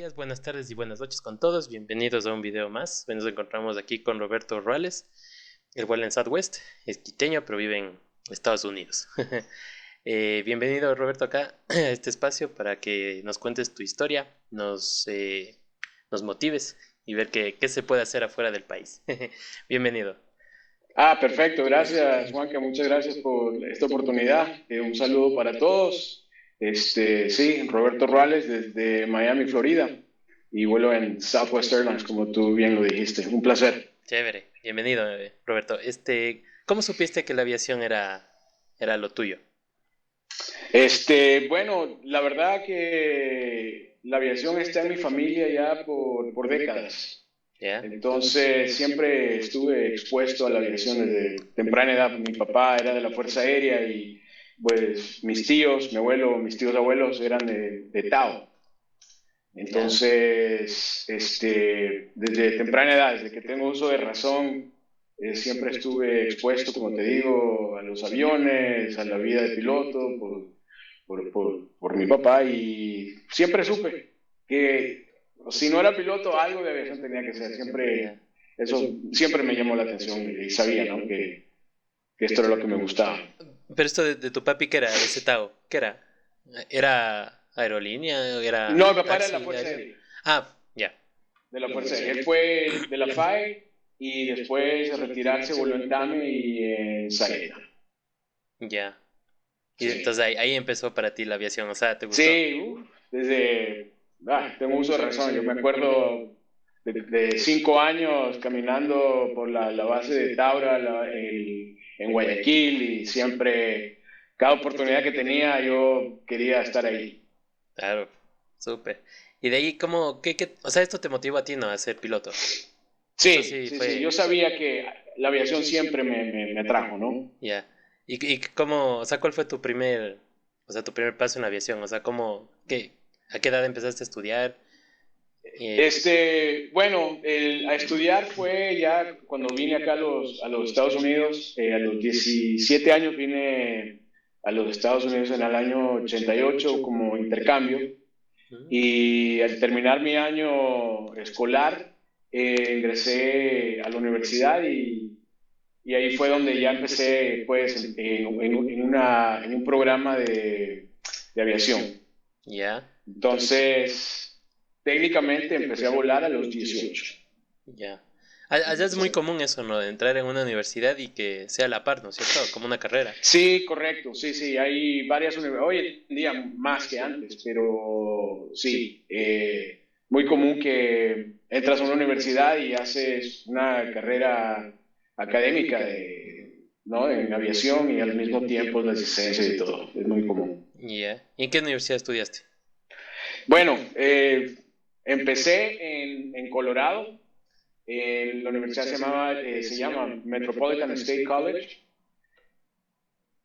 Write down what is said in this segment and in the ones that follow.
días, buenas tardes y buenas noches con todos. Bienvenidos a un video más. Hoy nos encontramos aquí con Roberto Ruales, el cual en Southwest es quiteño, pero vive en Estados Unidos. Bienvenido, Roberto, acá a este espacio para que nos cuentes tu historia, nos motives y ver qué se puede hacer afuera del país. Bienvenido. Perfecto, gracias Juanca, muchas gracias por esta oportunidad. Un saludo para todos. Sí, Roberto Ruales desde Miami, Florida, y vuelo en Southwest Airlines, como tú bien lo dijiste. Un placer. Chévere, bienvenido, Roberto. ¿Cómo supiste que la aviación era lo tuyo? Bueno, la verdad que la aviación está en mi familia ya por décadas. ¿Ya? Entonces, siempre estuve expuesto a la aviación desde temprana edad. Mi papá era de la Fuerza Aérea y pues mis tíos, mi abuelo, mis tíos abuelos eran de Tao. ¿Ya? Entonces, desde temprana edad, desde que tengo uso de razón, siempre estuve expuesto, como te digo, a los aviones, a la vida de piloto, por mi papá, y siempre supe que si no era piloto, algo de aviación tenía que ser. Ya. Eso siempre me llamó la atención y sabía, ¿no? Que esto era lo que me gustaba. Pero esto de tu papi, ¿qué era? De ese Tao, ¿qué era? ¿Era aerolínea? ¿Era No, mi papá era de la taxi, Fuerza avión? Aérea, Ah, ya, de la Fuerza Aérea. Él fue de la FAE y después de retirarse volvió en TAME y en Saeta. ya. Y Sí. entonces ahí empezó para ti la aviación, o sea, ¿te gustó? Sí, tengo uso de razón. Yo me acuerdo de 5 años caminando por la base de Taura en Guayaquil, y siempre, cada oportunidad que tenía, yo quería estar ahí. Claro, súper. Y de ahí, o sea, esto te motivó a ti, ¿no? A ser piloto. Esto Sí, sí sí, sí. Yo fue, sabía que la aviación siempre me atrajo, ¿no? ya. ¿Y o sea, cuál fue tu primer paso en la aviación? O sea, a qué edad empezaste a estudiar? Eh, Bueno, a estudiar fue ya cuando vine acá a los Estados Unidos. A los 17 años vine a los Estados Unidos en el año 88 como intercambio, mm, y al terminar mi año escolar ingresé a la universidad, y ahí fue donde ya empecé pues en un programa de aviación. ya, Entonces, técnicamente empecé a volar a los 18. ya. Allá es muy común eso, ¿no? De entrar en una universidad y que sea a la par, ¿no es cierto? Como una carrera. Sí, correcto, sí, sí, hay varias universidades, hoy en día más que antes, pero sí, muy común que entras a una universidad y haces una carrera académica ¿no? En aviación, y al mismo tiempo la licencia y todo, es muy común. Ya. ¿Y en qué universidad estudiaste? Bueno, empecé en Colorado. La universidad se llama Metropolitan State College.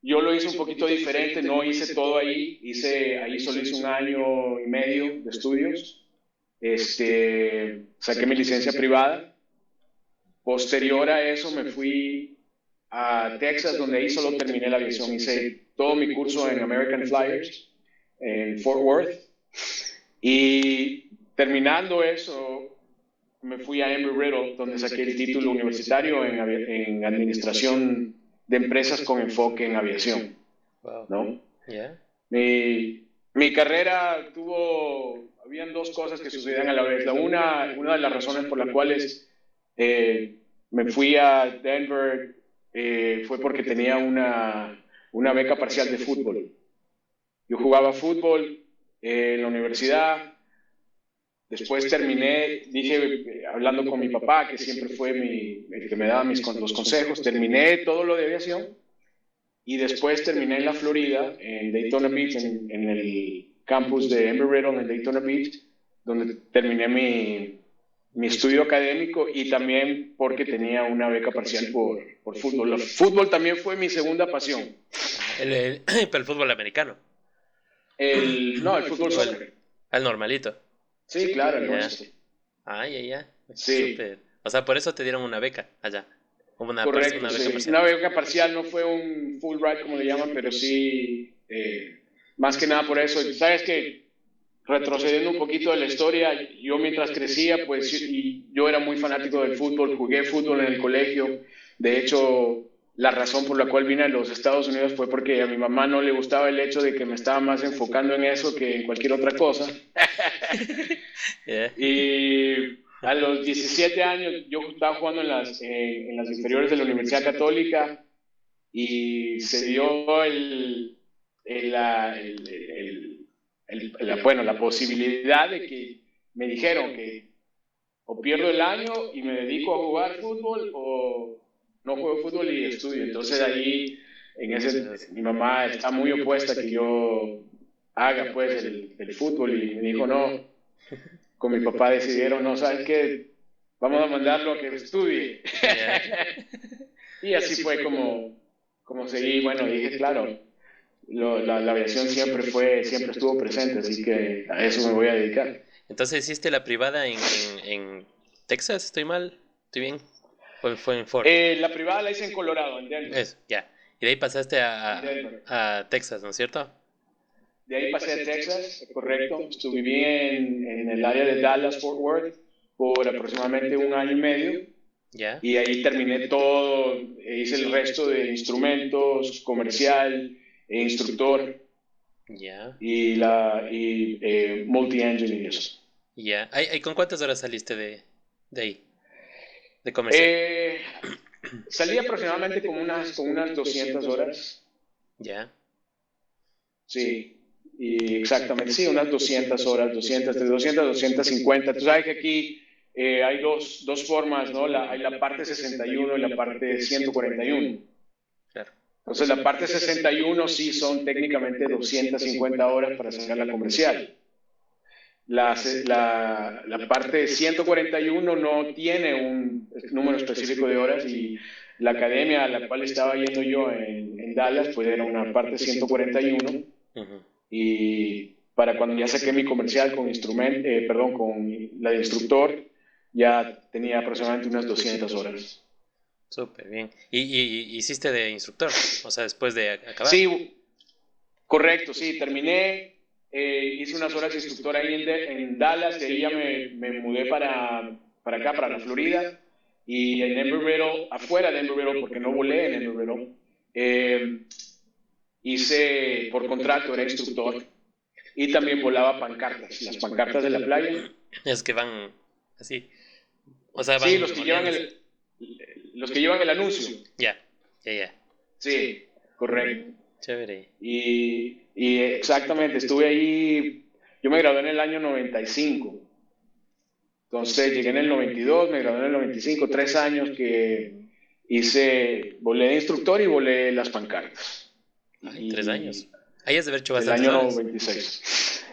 Yo lo hice un poquito diferente, no hice todo ahí, ahí solo hice 1 año y medio de estudios. Saqué mi licencia privada. Posterior a eso me fui a Texas, donde ahí solo terminé la aviación. Hice todo mi curso en American Flyers, en Fort Worth. Y terminando eso, me fui a Embry-Riddle, donde saqué el título universitario en administración de empresas con enfoque en aviación, Wow. ¿no? Ya. Mi carrera habían dos cosas que sucedían a la vez. Una de las razones por las cuales me fui a Denver fue porque tenía una beca parcial de fútbol. Yo jugaba fútbol en la universidad. Después terminé, dije, hablando con mi papá, que siempre fue el que me daba los consejos, terminé todo lo de aviación, y después terminé en la Florida, en Daytona Beach, en el campus de Embry-Riddle en Daytona Beach, donde terminé mi estudio académico, y también porque tenía una beca parcial por fútbol. El fútbol también fue mi segunda pasión. Pero el fútbol americano. No, el fútbol Igual. soccer. Al normalito. Sí, claro, el Ya. nuestro. Ya. Sí, Súper. O sea, por eso te dieron una beca allá. Como correcto, una beca sí. parcial. Una beca parcial, no fue un full ride como le llaman, pero sí, más que nada por eso. Sabes que retrocediendo un poquito de la historia, yo mientras crecía, pues yo era muy fanático del fútbol, jugué fútbol en el colegio. De hecho, la razón por la cual vine a los Estados Unidos fue porque a mi mamá no le gustaba el hecho de que me estaba más enfocando en eso que en cualquier otra cosa. Yeah. Y a los 17 años yo estaba jugando en las inferiores de la Universidad Católica y se dio bueno, la posibilidad de que me dijeron que o pierdo el año y me dedico a jugar fútbol o no juego fútbol y estudio. Entonces ahí, mi mamá está muy opuesta a que yo haga pues el fútbol y me dijo no, con mi papá decidieron, no, ¿sabes qué? Vamos a mandarlo a que estudie. Y así fue como seguí, bueno, dije, claro, la aviación siempre estuvo presente, así que a eso me voy a dedicar. Entonces hiciste la privada en Texas, ¿estoy mal? ¿Estoy bien? Fue en Ford. La privada la hice en Colorado, en Denver. Eso, ya. Y de ahí pasaste a Texas, ¿no es cierto? De ahí pasé a Texas, correcto. Viví en el área de Dallas, Fort Worth, por aproximadamente un año y medio. Ya. Y ahí terminé todo, hice el resto de instrumentos, comercial, instructor Ya. y multi-engine y eso. Ya. ¿Con cuántas horas saliste de ahí? De comercial. Salí aproximadamente con unas 200 horas. Ya. Sí. Y exactamente, sí, unas 200 horas, 200, de 200 a 250. Tú sabes que aquí hay dos formas, ¿no? Hay la parte 61 y la parte 141. Claro. Entonces, la parte 61 sí son técnicamente 250 horas para sacar la comercial. La parte 141 no tiene un número específico de horas y la academia a la cual estaba yendo yo en Dallas, pues era una parte 141. Uh-huh. Y para cuando ya saqué mi comercial con con la de instructor, ya tenía aproximadamente unas 200 horas. Súper bien. ¿Y hiciste de instructor? O sea, después de acabar. Sí, correcto, sí, terminé, hice unas horas de instructor ahí en Dallas, de ahí ya me mudé para acá, para la Florida, y en Embry-Riddle, afuera de Embry-Riddle, porque no volé en Embry-Riddle, hice por contrato, era instructor. Y también volaba pancartas, las pancartas de la playa. Es que van así. O sea, van sí, los que llevan el anuncio. Ya. Sí, correcto. Chévere. Y exactamente, estuve ahí, yo me gradué en el año 95. Entonces llegué en el 92, me gradué en el 95, 3 años que volé de instructor y volé las pancartas. Ay, 3 años. Ahí has de haber hecho bastante. El año 96.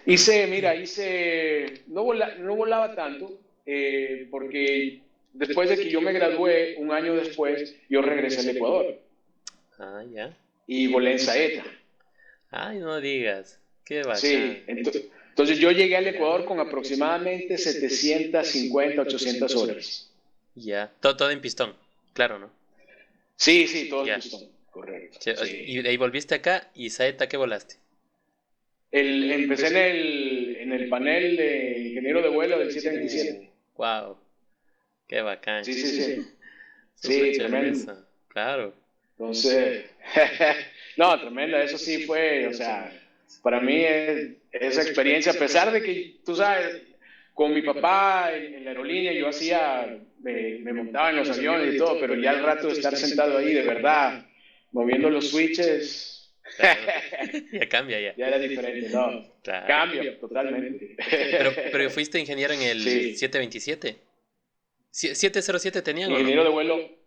No volaba tanto, porque después de que yo me gradué, un año después, yo regresé al Ecuador. Ah, ya. Y volé en Saeta. Ay, no digas. Qué bacán. Sí, entonces yo llegué al Ecuador con aproximadamente 750, 800 horas. Ya. Todo en pistón, claro, ¿no? Sí, todo en pistón. Correcto. Sí. Y de ahí volviste acá y Saeta, ¿qué volaste? Empecé en el panel de ingeniero de vuelo del 727. Wow, qué bacán. Sí. Sí, tremendo. Claro. Entonces, no, tremenda, eso sí fue, o sea, para mí esa experiencia, a pesar de que, tú sabes, con mi papá en la aerolínea yo me montaba en los aviones y todo, pero ya al rato de estar sentado ahí de verdad, moviendo los switches, claro. Ya cambia ya. Ya era diferente, ¿no? Claro. Cambia totalmente. Pero fuiste ingeniero en el 727. 707 tenían, ¿o no? Ingeniero de vuelo.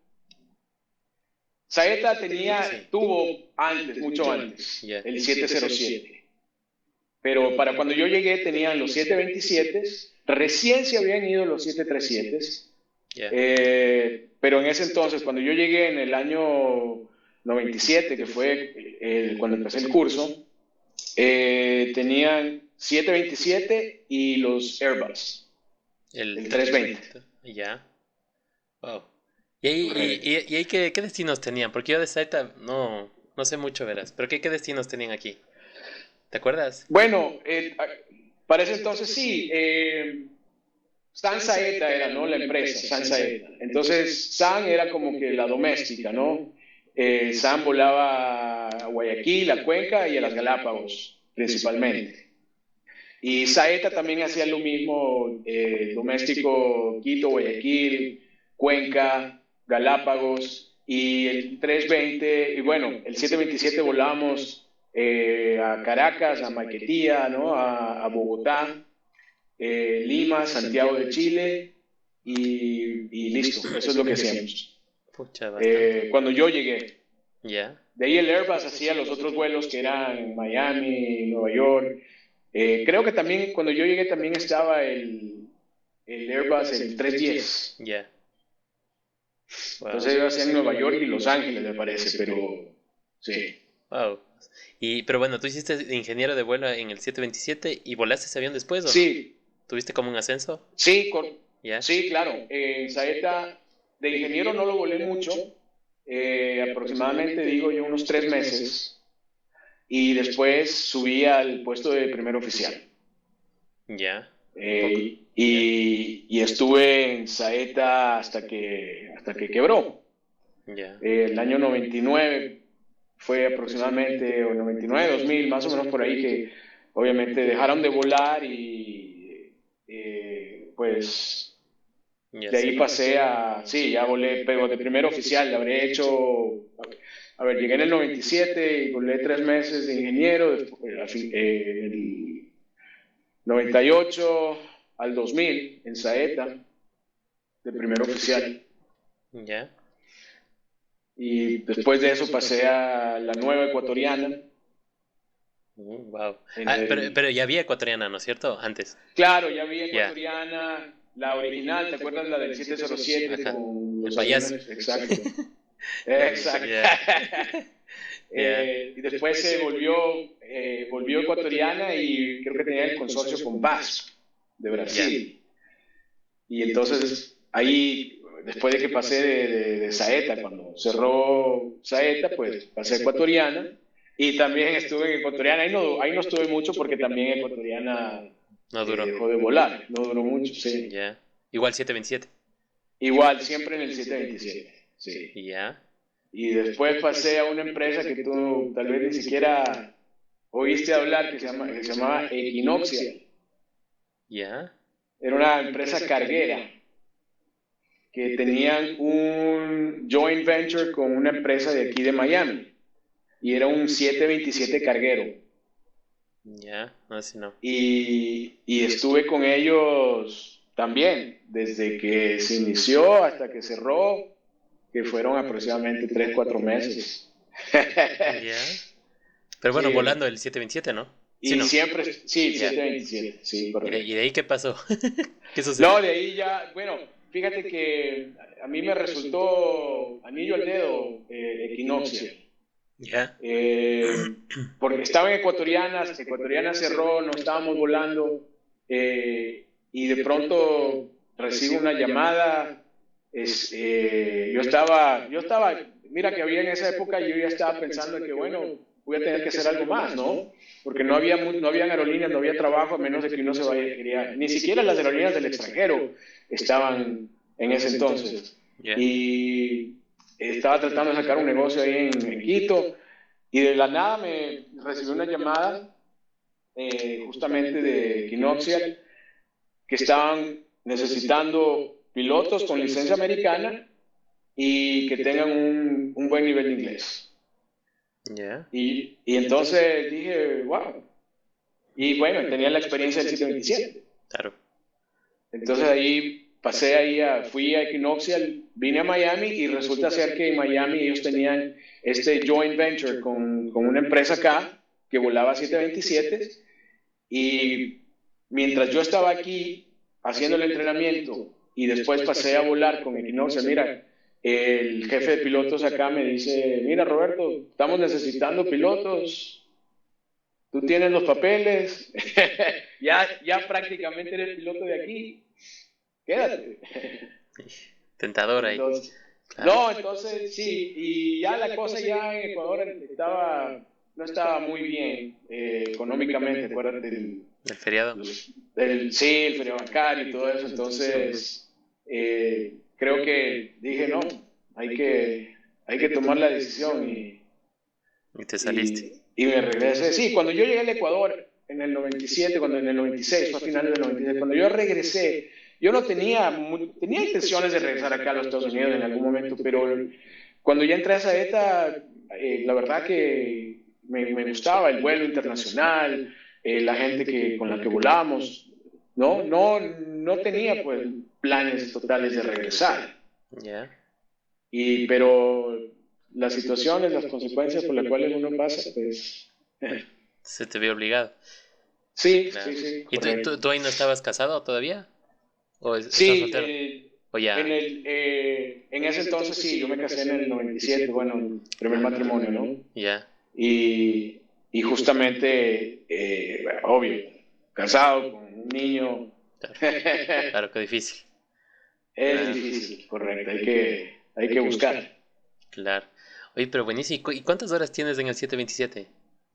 Saeta tuvo mucho antes, el 707. Pero para cuando yo llegué tenían los 727, recién se habían ido los 737, pero en ese entonces, cuando yo llegué en el año 97, que fue cuando empecé el curso, tenían 727 y los Airbus, el 320. Ya. Wow. ¿Y ahí qué destinos tenían? Porque yo de Saeta no sé mucho, verás. Pero ¿qué destinos tenían aquí? ¿Te acuerdas? Bueno, Para ese entonces sí, San Saeta era, ¿no? La empresa, San Saeta. Entonces, San era como que la doméstica, ¿no? San volaba a Guayaquil, a Cuenca y a las Galápagos, principalmente. Y Saeta también hacía lo mismo, doméstico, Quito, Guayaquil, Cuenca, Galápagos, y el 320, y bueno, el 727 volamos a Caracas, a Maiquetía, ¿no? A Bogotá, Lima, Santiago de Chile, y listo, eso es lo que hacíamos. Pucha, bastante. Cuando yo llegué. Ya. De ahí el Airbus hacía los otros vuelos que eran Miami, Nueva York. Creo que también cuando yo llegué también estaba el Airbus, el 310. Ya. Wow. Entonces ellos hacían Nueva York y Los Ángeles, me parece, pero sí. Wow. Pero bueno, tú hiciste ingeniero de vuelo en el 727 y volaste ese avión después, ¿o no? Sí, ¿Tuviste como un ascenso? sí, Ya. sí, claro. En Saeta de ingeniero no lo volé mucho, aproximadamente digo yo unos 3 meses, y después subí al puesto de primer oficial. Ya. Y estuve en Saeta hasta que quebró. Ya. El año 99 fue aproximadamente, o 99, 2000, más o menos por ahí, que obviamente dejaron de volar y pues Ya, de ahí sí. pasé a, sí, ya volé, pero de primer oficial, le habré hecho, a ver, llegué en el 97 y volé 3 meses de ingeniero, el 98 al 2000 en Saeta, de primer oficial. Ya. Y después de eso pasé a la nueva ecuatoriana. Wow. En Pero ya había ecuatoriana, ¿no es cierto? Antes. Claro, ya vi Ya. ecuatoriana, la original, ¿te acuerdas la del 707 Ajá. con El los payaso. aviones? Exacto. Exacto. Ya. Ya. Y después se volvió ecuatoriana y creo que tenía el consorcio con VASP de Brasil. Y entonces ahí, después de que pasé de Saeta, cuando cerró Saeta, pues pasé a ecuatoriana y también estuve en ecuatoriana. Ahí no estuve mucho porque también ecuatoriana No duró. dejó de volar, no duró mucho, sí. Ya. Igual 727. Igual, siempre en el 727, sí. Ya. Y después pasé a una empresa que tú tal vez ni siquiera oíste hablar, que se llamaba Equinoxial. Ya. Era una empresa carguera que tenían un joint venture con una empresa de aquí de Miami. Y era un 727 carguero. Ya. No, si no. Y estuve con ellos también, desde que se inició hasta que cerró, que fueron aproximadamente 3, 4 meses. Ya. Pero bueno, Sí. volando el 727, ¿no? Y Sí, ¿no? siempre, sí, Ya. 727, sí, ¿Y correcto. de ahí qué pasó? ¿Qué sucedió? No, de ahí ya, bueno, fíjate que a mí me resultó anillo al dedo Equinoxia. Ya. Porque estaba en Ecuatoriana cerró, no estábamos volando, y de pronto recibo una llamada. Yo estaba, mira que había en esa época, yo ya estaba pensando que bueno, voy a tener que hacer algo más, ¿no? Porque no habían aerolíneas, no había trabajo, a menos de que uno se vaya, ni siquiera las aerolíneas del extranjero estaban en ese entonces. Ya. Y estaba tratando de sacar un negocio ahí en Quito, y de la nada me recibí una llamada justamente de Equinoxial, que estaban necesitando pilotos con licencia americana y que tengan un buen nivel de inglés. Ya. Y entonces dije, wow. Y bueno, tenía la experiencia del 727. Claro. Entonces ahí fui a Equinoxial, vine a Miami y resulta ser que en Miami ellos tenían este joint venture con una empresa acá que volaba 727, y mientras yo estaba aquí haciendo el entrenamiento y después pasé a volar con Equinoxial, mira, el jefe de pilotos acá me dice, mira Roberto, estamos necesitando pilotos, tú tienes los papeles, ya prácticamente eres piloto de aquí, quédate. Tentador ahí. Entonces, Claro. no, entonces sí, y ya la cosa ya en Ecuador estaba no estaba muy bien económicamente, acuérdate El feriado. sí, el feriado bancario y todo eso. Entonces, creo que dije, no, hay que tomar la decisión Y te saliste. y me regresé. Sí, cuando yo llegué al Ecuador en el 97, cuando en el 96, fue a finales del 96, cuando yo regresé, yo no tenía intenciones de regresar acá a los Estados Unidos en algún momento, pero cuando ya entré a Saeta, la verdad que me gustaba el vuelo internacional, la gente con la que volamos, no tenía pues planes totales de regresar. Ya. Pero las situaciones, las consecuencias por las cuales uno pasa, pues... Se te vio obligado. Sí, Claro. sí, ¿Y correcto. tú ahí no estabas casado todavía? ¿O estás Sí, soltero? ¿O ya? en ese entonces sí, yo me casé en el 97, bueno, el primer matrimonio, ¿no? Ya. Y justamente, obvio, casado con un niño, Claro. Claro, qué difícil. es difícil, correcto, hay que buscar. Claro. Oye, pero buenísimo. ¿Y cuántas horas tienes en el 727?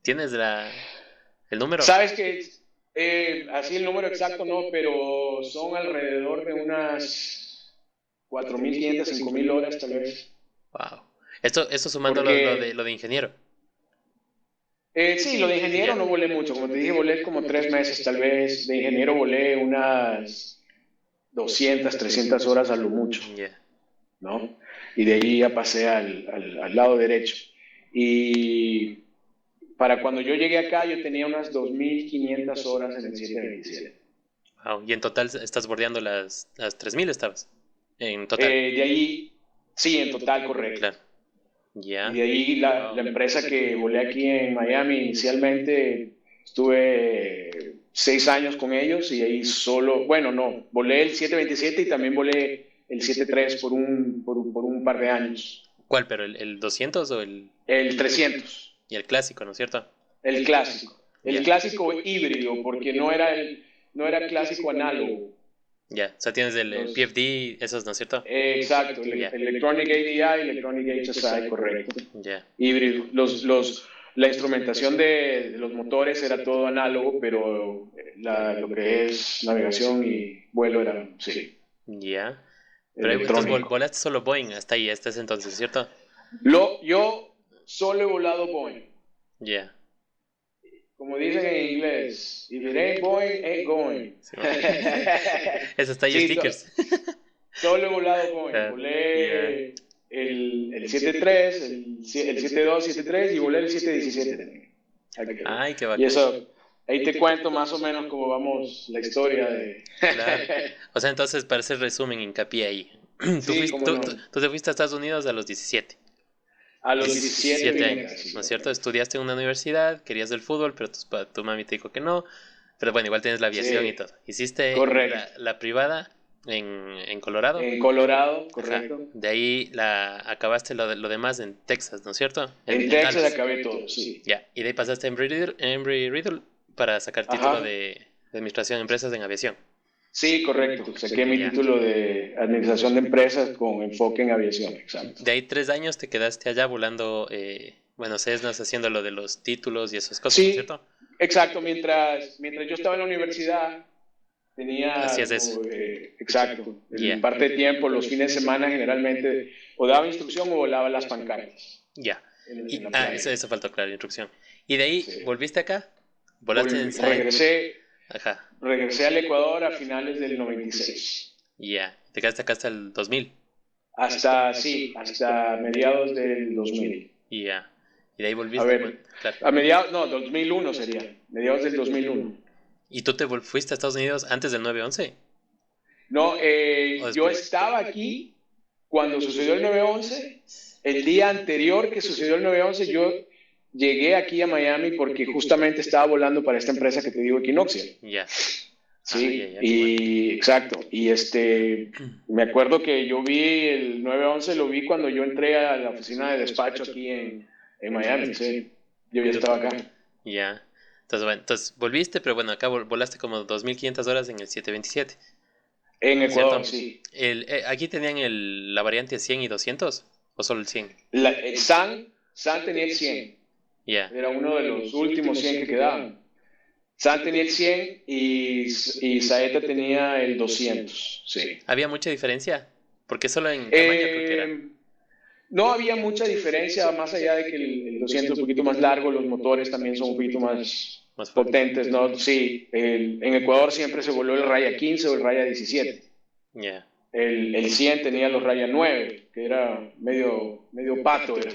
¿Tienes el número? Sabes que así el número exacto no, pero son alrededor de unas 4.500, 5.000 horas tal vez. Wow. Esto sumando Porque, lo de ingeniero. sí, lo de ingeniero Ya. no volé mucho, como te dije, volé como 3 meses tal vez. De ingeniero volé unas 200, 300 horas a lo mucho, Ya. ¿no? Y de ahí ya pasé al lado derecho. Y para cuando yo llegué acá, yo tenía unas 2.500 horas en el 727. Wow. Y en total estás bordeando las 3000 estabas. En total. De ahí, sí, en total, correcto. Claro. Y Ya. de ahí la empresa que volé aquí en Miami, inicialmente estuve 6 años con ellos y ahí solo, bueno, no, volé el 727 y también volé el 73 por un par de años. ¿Cuál? ¿Pero el 200 o el...? El 300, Y el clásico, ¿no es cierto? el clásico. Ya. El clásico híbrido, porque no era clásico análogo. Ya. O sea, tienes el Los, PFD, esos, ¿no es cierto? exacto, Ya. Electronic ADI, Electronic HSI, correcto. Ya. Híbrido. La instrumentación de los motores era todo análogo, pero lo que es navegación y vuelo era, sí, Ya. Pero entonces electrónico. volaste solo Boeing hasta ahí, hasta ese entonces, ¿cierto? Yo solo he volado Boeing. Ya. Como dicen en inglés, if it ain't Boeing, ain't going. Sí, bueno. Eso está ahí Sí, stickers. solo he volado Boeing. Ya. Volé el 73, el 72, 73 y volé el 717 también. Ay, qué Y bacán. eso, ahí te cuento más o menos cómo vamos la historia de... Claro. O sea, entonces, para hacer resumen, hincapié ahí. Sí, cómo no. Tú te fuiste a Estados Unidos a los 17. A los 17 vine años, acá, sí, ¿no es cierto? Estudiaste en una universidad, querías el fútbol, pero tu mami te dijo que no. Pero bueno, igual tienes la aviación y sí, todo. Hiciste correcto. la privada en Colorado. En Colorado, Ajá. correcto. De ahí acabaste lo demás en Texas, ¿no es cierto? En Dallas. Texas acabé todo, sí. Ya, y de ahí pasaste a Embry-Riddle para sacar título Ajá. de Administración de Empresas en Aviación. Sí, correcto. Saqué mi Ya. título de Administración de Empresas con enfoque en aviación, exacto. De ahí 3 años te quedaste allá volando, bueno, Cessnas haciendo lo de los títulos y esas cosas, ¿no es Sí, cierto? exacto. Mientras yo estaba en la universidad, tenía, Hacías eso. exacto, Ya. parte de tiempo, los fines de semana generalmente, o daba instrucción o volaba las pancartas Ya. en la playa. Eso faltó, claro, instrucción. Y de ahí, Sí. ¿volviste acá? ¿Volaste en Ajá. Regresé al Ecuador a finales del 96. Ya. Te quedaste acá hasta el 2000. Hasta mediados del 2000. Ya. Y de ahí A volviste, bueno, ver, claro. a mediados, no, 2001 sería, mediados del 2001. ¿Y tú fuiste a Estados Unidos antes del 9/11? No, ¿O yo después? estaba aquí cuando sucedió el 9/11. El día anterior que sucedió el 9/11, yo llegué aquí a Miami porque justamente estaba volando para esta empresa que te digo, Equinoxial. Ya. Sí, Ya, qué bueno. y exacto. Y me acuerdo que yo vi el 9/11, lo vi cuando yo entré a la oficina de despacho aquí en Miami. Sí, yo ya estaba acá. Ya. Entonces, bueno, entonces volviste, pero bueno, acá volaste como 2500 horas en el 727. En Ecuador, ¿Cierto? sí. ¿Aquí tenían la variante 100 y 200? ¿O solo el 100? San tenía el 100. Ya. Era uno de los últimos 100 que quedaban. San tenía el 100 y Saeta tenía el 200, sí. ¿Había mucha diferencia? Porque solo en tamaño creo que era Eh, no había mucha diferencia, más allá de que el 200 es un poquito más largo, los motores también son un poquito más más fuerte. potentes, ¿no? Sí, en Ecuador siempre se voló el Raya 15 o el Raya 17. Ya. El 100 tenía los Raya 9, que era medio pato. Era.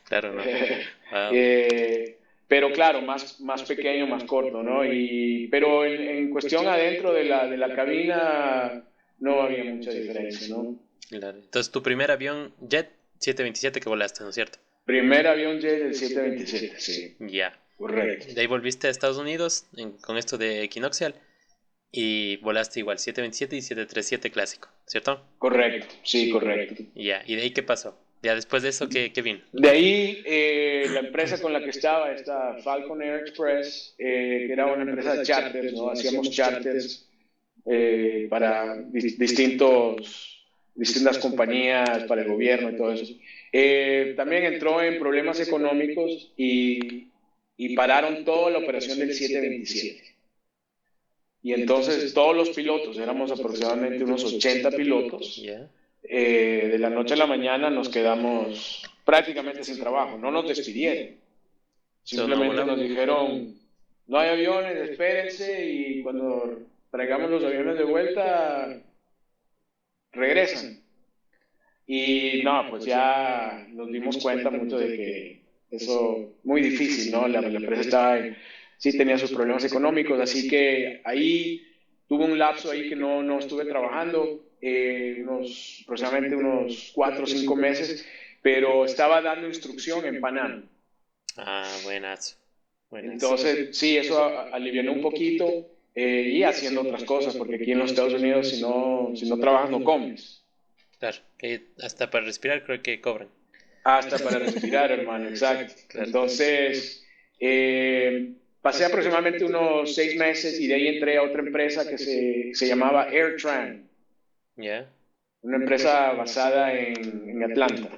Claro, no. Wow. Pero claro, más pequeño, más corto, ¿no? Pero en cuestión adentro de la cabina no había mucha diferencia, ¿no? Claro. Entonces, tu primer avión Jet 727 que volaste, ¿no es cierto? Primer avión jet del 727, sí, Ya. correcto. De ahí volviste a Estados Unidos con esto de Equinoxial y volaste igual 727 y 737 clásico, ¿cierto? Correcto, sí, correcto. Ya. ¿Y de ahí qué pasó? Ya después de eso, ¿qué vino? De ahí, la empresa con la que estaba, esta Falcon Air Express, que era una empresa de charters, ¿no? Hacíamos charters para distintas compañías, para el gobierno y todo eso. También entró en problemas económicos y pararon toda la operación del 727. Y entonces todos los pilotos, éramos aproximadamente unos 80 pilotos, Ya. de la noche a la mañana nos quedamos prácticamente sin trabajo, no nos despidieron, Eso no simplemente volaba. nos dijeron, no hay aviones, espérense y cuando traigamos los aviones de vuelta, regresan. Y no, pues ya nos dimos cuenta mucho de que eso, muy difícil, ¿no? La empresa estaba sí tenía sus problemas económicos, así que ahí tuve un lapso ahí que no estuve trabajando, aproximadamente unos 4 o 5 meses, pero estaba dando instrucción en Panam. Ah, buenazo. Buenazo. Entonces, sí, eso alivianó un poquito y haciendo otras cosas, porque aquí en los Estados Unidos si no trabajas no comes. Claro, que hasta para respirar creo que cobran. Hasta para respirar, hermano, exacto. Claro. Entonces, pasé aproximadamente unos 6 meses y de ahí entré a otra empresa que se llamaba AirTran, Ya. una empresa basada en Atlanta.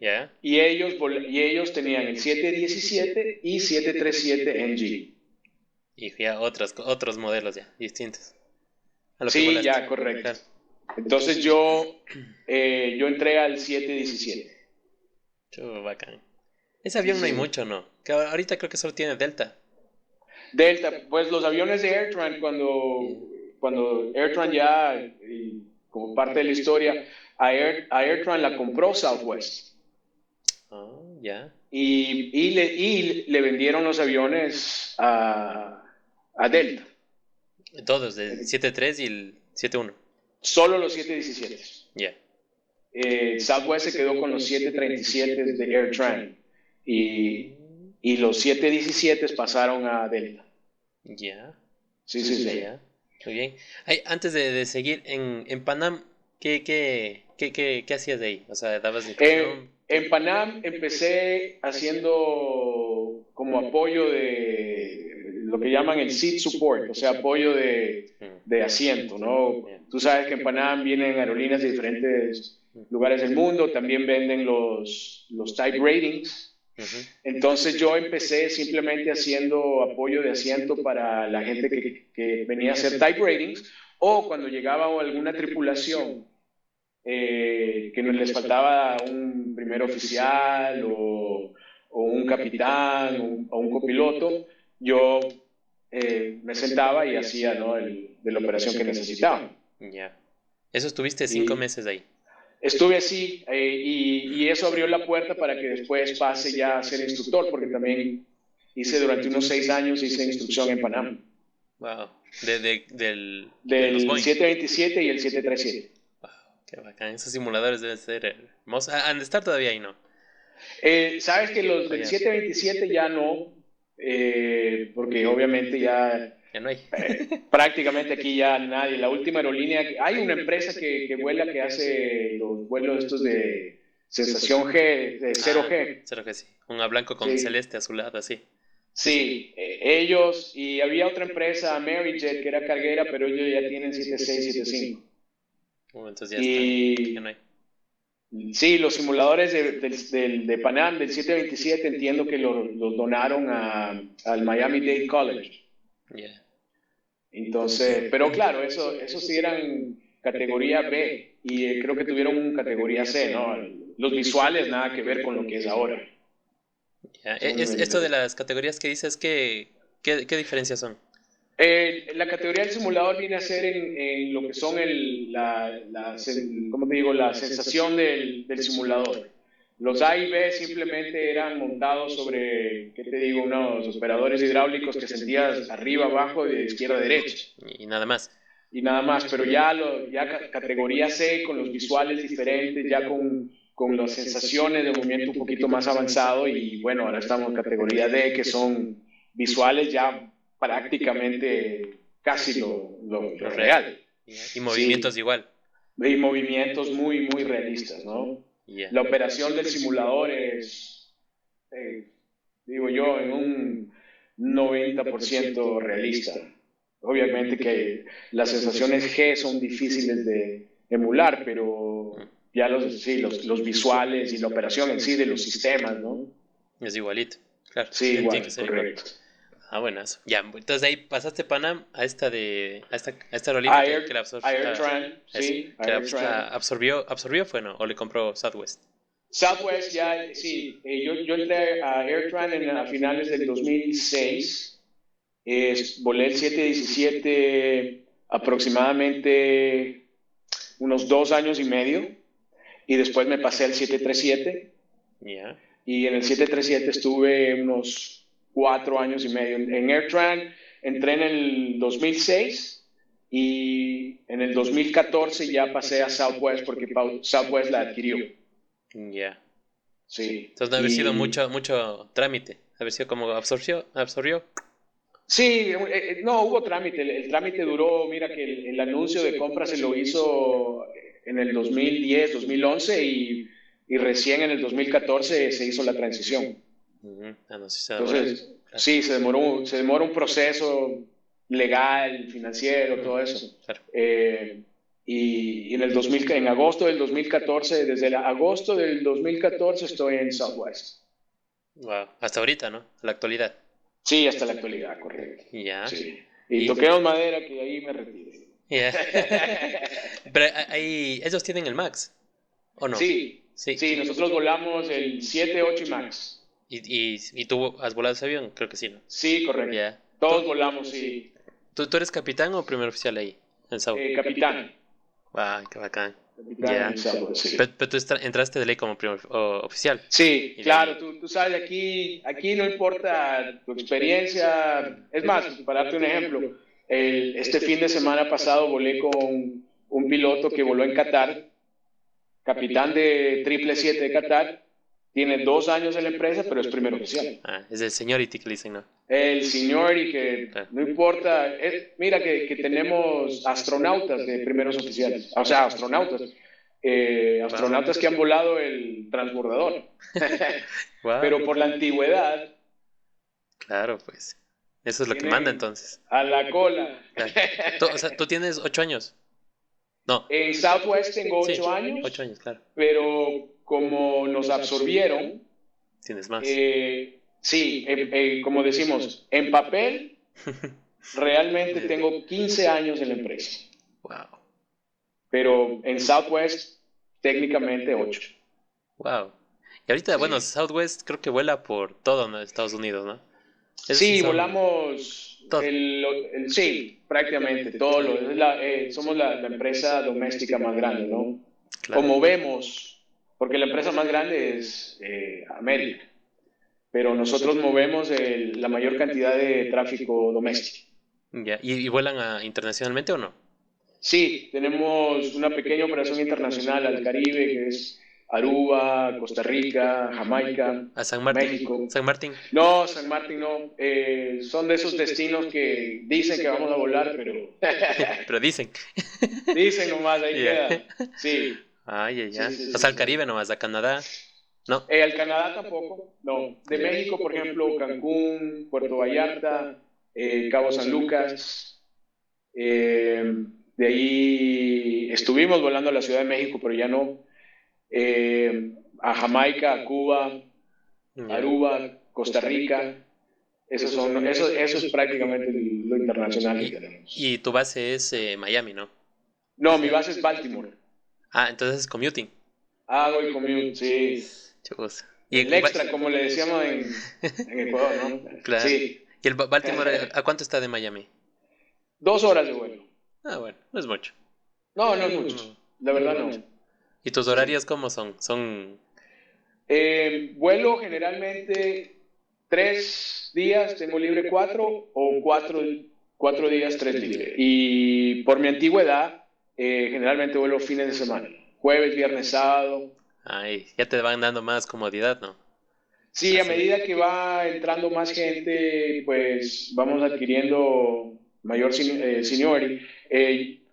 Ya. Y ellos tenían el 717 y 737 NG. Y ya otros modelos ya, distintos. A lo que Sí, volaste. ya, correcto. Claro. Entonces yo entré al 717. Chulo, bacán. Ese avión no hay Sí. mucho, ¿no? Que ahorita creo que solo tiene Delta. Delta, pues los aviones de AirTran, Yeah. cuando AirTran ya, como parte de la historia, a AirTran la compró Southwest Oh, ya. y le vendieron los aviones a Delta, Todos, el 7.3 y el 7.1. solo los 717. Ya. Southwest se quedó con los 737 de AirTran y los 717 pasaron a Delta. Ya. Sí, sí, Ya, sí. ya. Muy bien. Ay, antes de seguir, en Panam, ¿qué hacías de ahí? O sea, ¿dabas instrucción? En Panam empecé haciendo como apoyo de lo que llaman el seat support, o sea, apoyo de asiento, ¿no? Ya. Tú sabes que en Panam vienen aerolíneas de diferentes lugares del mundo, también venden los type ratings. Ujú. Entonces yo empecé simplemente haciendo apoyo de asiento para la gente que venía a hacer type ratings o cuando llegaba alguna tripulación que no les faltaba un primer oficial o un capitán o un copiloto, yo me sentaba y hacía, ¿no? de la operación que necesitaban. Ya. Eso estuviste 5 meses Y ahí. estuve así y eso abrió la puerta para que después pase ya a ser instructor, porque también hice durante unos 6 años, hice instrucción en Panamá. Wow. De los Del Boeing. 727 y el 737. Wow, qué bacán. Esos simuladores deben ser hermosos. Han de estar todavía ahí, ¿no? Sabes que los del 727 ya no, porque obviamente ya Ya no hay. prácticamente aquí ya nadie. La última aerolínea, hay una empresa que vuela que hace los vuelos estos de sensación G, de 0G. Cero que sí. Un A blanco con Sí, celeste azulado, así. Sí, sí. sí, ellos y había otra empresa, Amerijet, que era carguera, pero ellos ya tienen 76, 75. Entonces ya está. Ya no Y hay. Sí, los simuladores de Panam, del 727, entiendo que los donaron al Miami-Dade College. Yeah. Entonces, pero claro, eso sí eran categoría B y creo que tuvieron un categoría C, ¿no? Los visuales nada que ver con lo que es ahora. Yeah. Esto de las categorías que dices, ¿qué diferencias son? La categoría del simulador viene a ser en lo que son ¿cómo te digo? La sensación del simulador. Los A y B simplemente eran montados sobre, ¿qué te digo? Unos operadores hidráulicos que sentías arriba, abajo, de izquierda a derecha. Y nada más. Y nada más, pero ya categoría C con los visuales diferentes, ya con las sensaciones de movimiento un poquito más avanzado y bueno, ahora estamos en categoría D que son visuales ya prácticamente casi lo real. Yeah. Y movimientos Sí, igual. y movimientos muy, muy realistas, ¿no? Yeah. La operación del simulador es, eh, digo yo, en un 90% realista. Obviamente que las sensaciones G son difíciles de emular, pero ya sí, los visuales y la operación en sí de los sistemas, ¿no? Es igualito. Claro, Sí, tiene que igual, ser igual. correcto. Ah, buenazo. Ya, entonces de ahí pasaste Panam a esta aerolínea que AirTran, sí, AirTran. absorbió fue, ¿no? O le compró Southwest. Southwest ya, sí, yo entré a AirTran a finales del 2006. Volé el 717 aproximadamente unos 2 años y medio y después me pasé al 737 Yeah. y en el 737 estuve unos 4 años y medio. En AirTran entré en el 2006 y en el 2014 ya pasé a Southwest porque Southwest la adquirió. Ya. Sí. Entonces no haber sido mucho trámite. Haber sido como absorbió. Sí, no, hubo trámite. El trámite duró, mira que el anuncio de compra se lo hizo en el 2010, 2011 y recién en el 2014 se hizo la transición. Ah, no, sí se demoró. Entonces, Claro. sí, se demoró un proceso legal, financiero, todo eso. Claro. Y en agosto del 2014, desde agosto del 2014 estoy en Southwest. Wow. Hasta ahorita, ¿no? A la actualidad. Sí, hasta la actualidad, correcto. Ya. Sí. Y toquemos madera que ahí me retire. Ya. Pero ellos tienen el Max, ¿o no? Sí, Sí. sí, nosotros volamos el 7, 8 y Max. ¿Y tú has volado ese avión? Creo que sí, ¿no? Sí, correcto. Ya. Todos volamos, sí. ¿Tú eres capitán o primer oficial ahí, en Sau? Capitán. Ay, qué bacán. Capitán Ya. en Southwest, sí. Pero tú entraste de ley como primer oficial. Sí, Y de claro, ahí- tú sabes, aquí no importa tu experiencia. Es más, para darte un ejemplo, este fin de semana pasado volé con un piloto que voló en Qatar, capitán de 777 de Qatar, tiene 2 años en la empresa, pero es primer oficial. Es el seniority que le dicen, ¿no? El seniority que Claro. no importa, mira que tenemos astronautas de primeros oficiales, o sea, astronautas que han volado el transbordador. Wow. Pero por la antigüedad, Claro, pues. Eso es lo que manda entonces. a la cola. Claro. O sea, tú tienes 8 años. No. En Southwest tengo Sí, 8 años, 8 años, claro. pero como nos absorbieron, Tienes más. sí, como decimos, en papel realmente tengo 15 años en la empresa, Wow. pero en Southwest técnicamente 8. Wow. Y ahorita, bueno, Southwest creo que vuela por todo, ¿no? Estados Unidos, ¿no? Esos Sí, son- volamos, Todo. sí, prácticamente todo. Somos la empresa doméstica más grande, ¿no? Claro. Como vemos, porque la empresa más grande es América, pero nosotros movemos la mayor cantidad de tráfico doméstico. Ya. ¿Y vuelan internacionalmente o no? Sí, tenemos una pequeña operación internacional al Caribe, que es Aruba, Costa Rica, Jamaica, A San Martín. México. San Martín. No, San Martín no. Son de esos destinos que dicen que vamos a volar, pero Pero dicen. dicen nomás, ahí Yeah. queda. Sí. Ay, ya. Sí, sí, O sea, sí, al Caribe nomás, a Canadá. No. Al Canadá tampoco, no. De México, por ejemplo, Cancún, Puerto Vallarta, Cabo San Lucas. De ahí estuvimos volando a la Ciudad de México, pero ya no. a Jamaica, a Cuba, Ya. Aruba, Costa Rica. Eso es prácticamente lo internacional que tenemos. Y tu base es Miami, ¿no? No, mi base es Baltimore. Ah, entonces es commuting. Hago el commute, sí. Chus. El extra, como le decíamos en Ecuador, ¿no? Claro. Sí. ¿Y el Baltimore a cuánto está de Miami? 2 horas de vuelo. Ah, bueno, no es mucho. No, no es mucho. No, La verdad no no. mucho. ¿Y tus horarios cómo son? Son... Vuelo generalmente 3 días, tengo libre 4 o 4 días, 3 libre. Y por mi antigüedad, generalmente vuelo fines de semana. Jueves, viernes, sábado. Ay, ya te van dando más comodidad, ¿no? Sí, a Así. medida que va entrando más gente, pues vamos adquiriendo mayor seniority.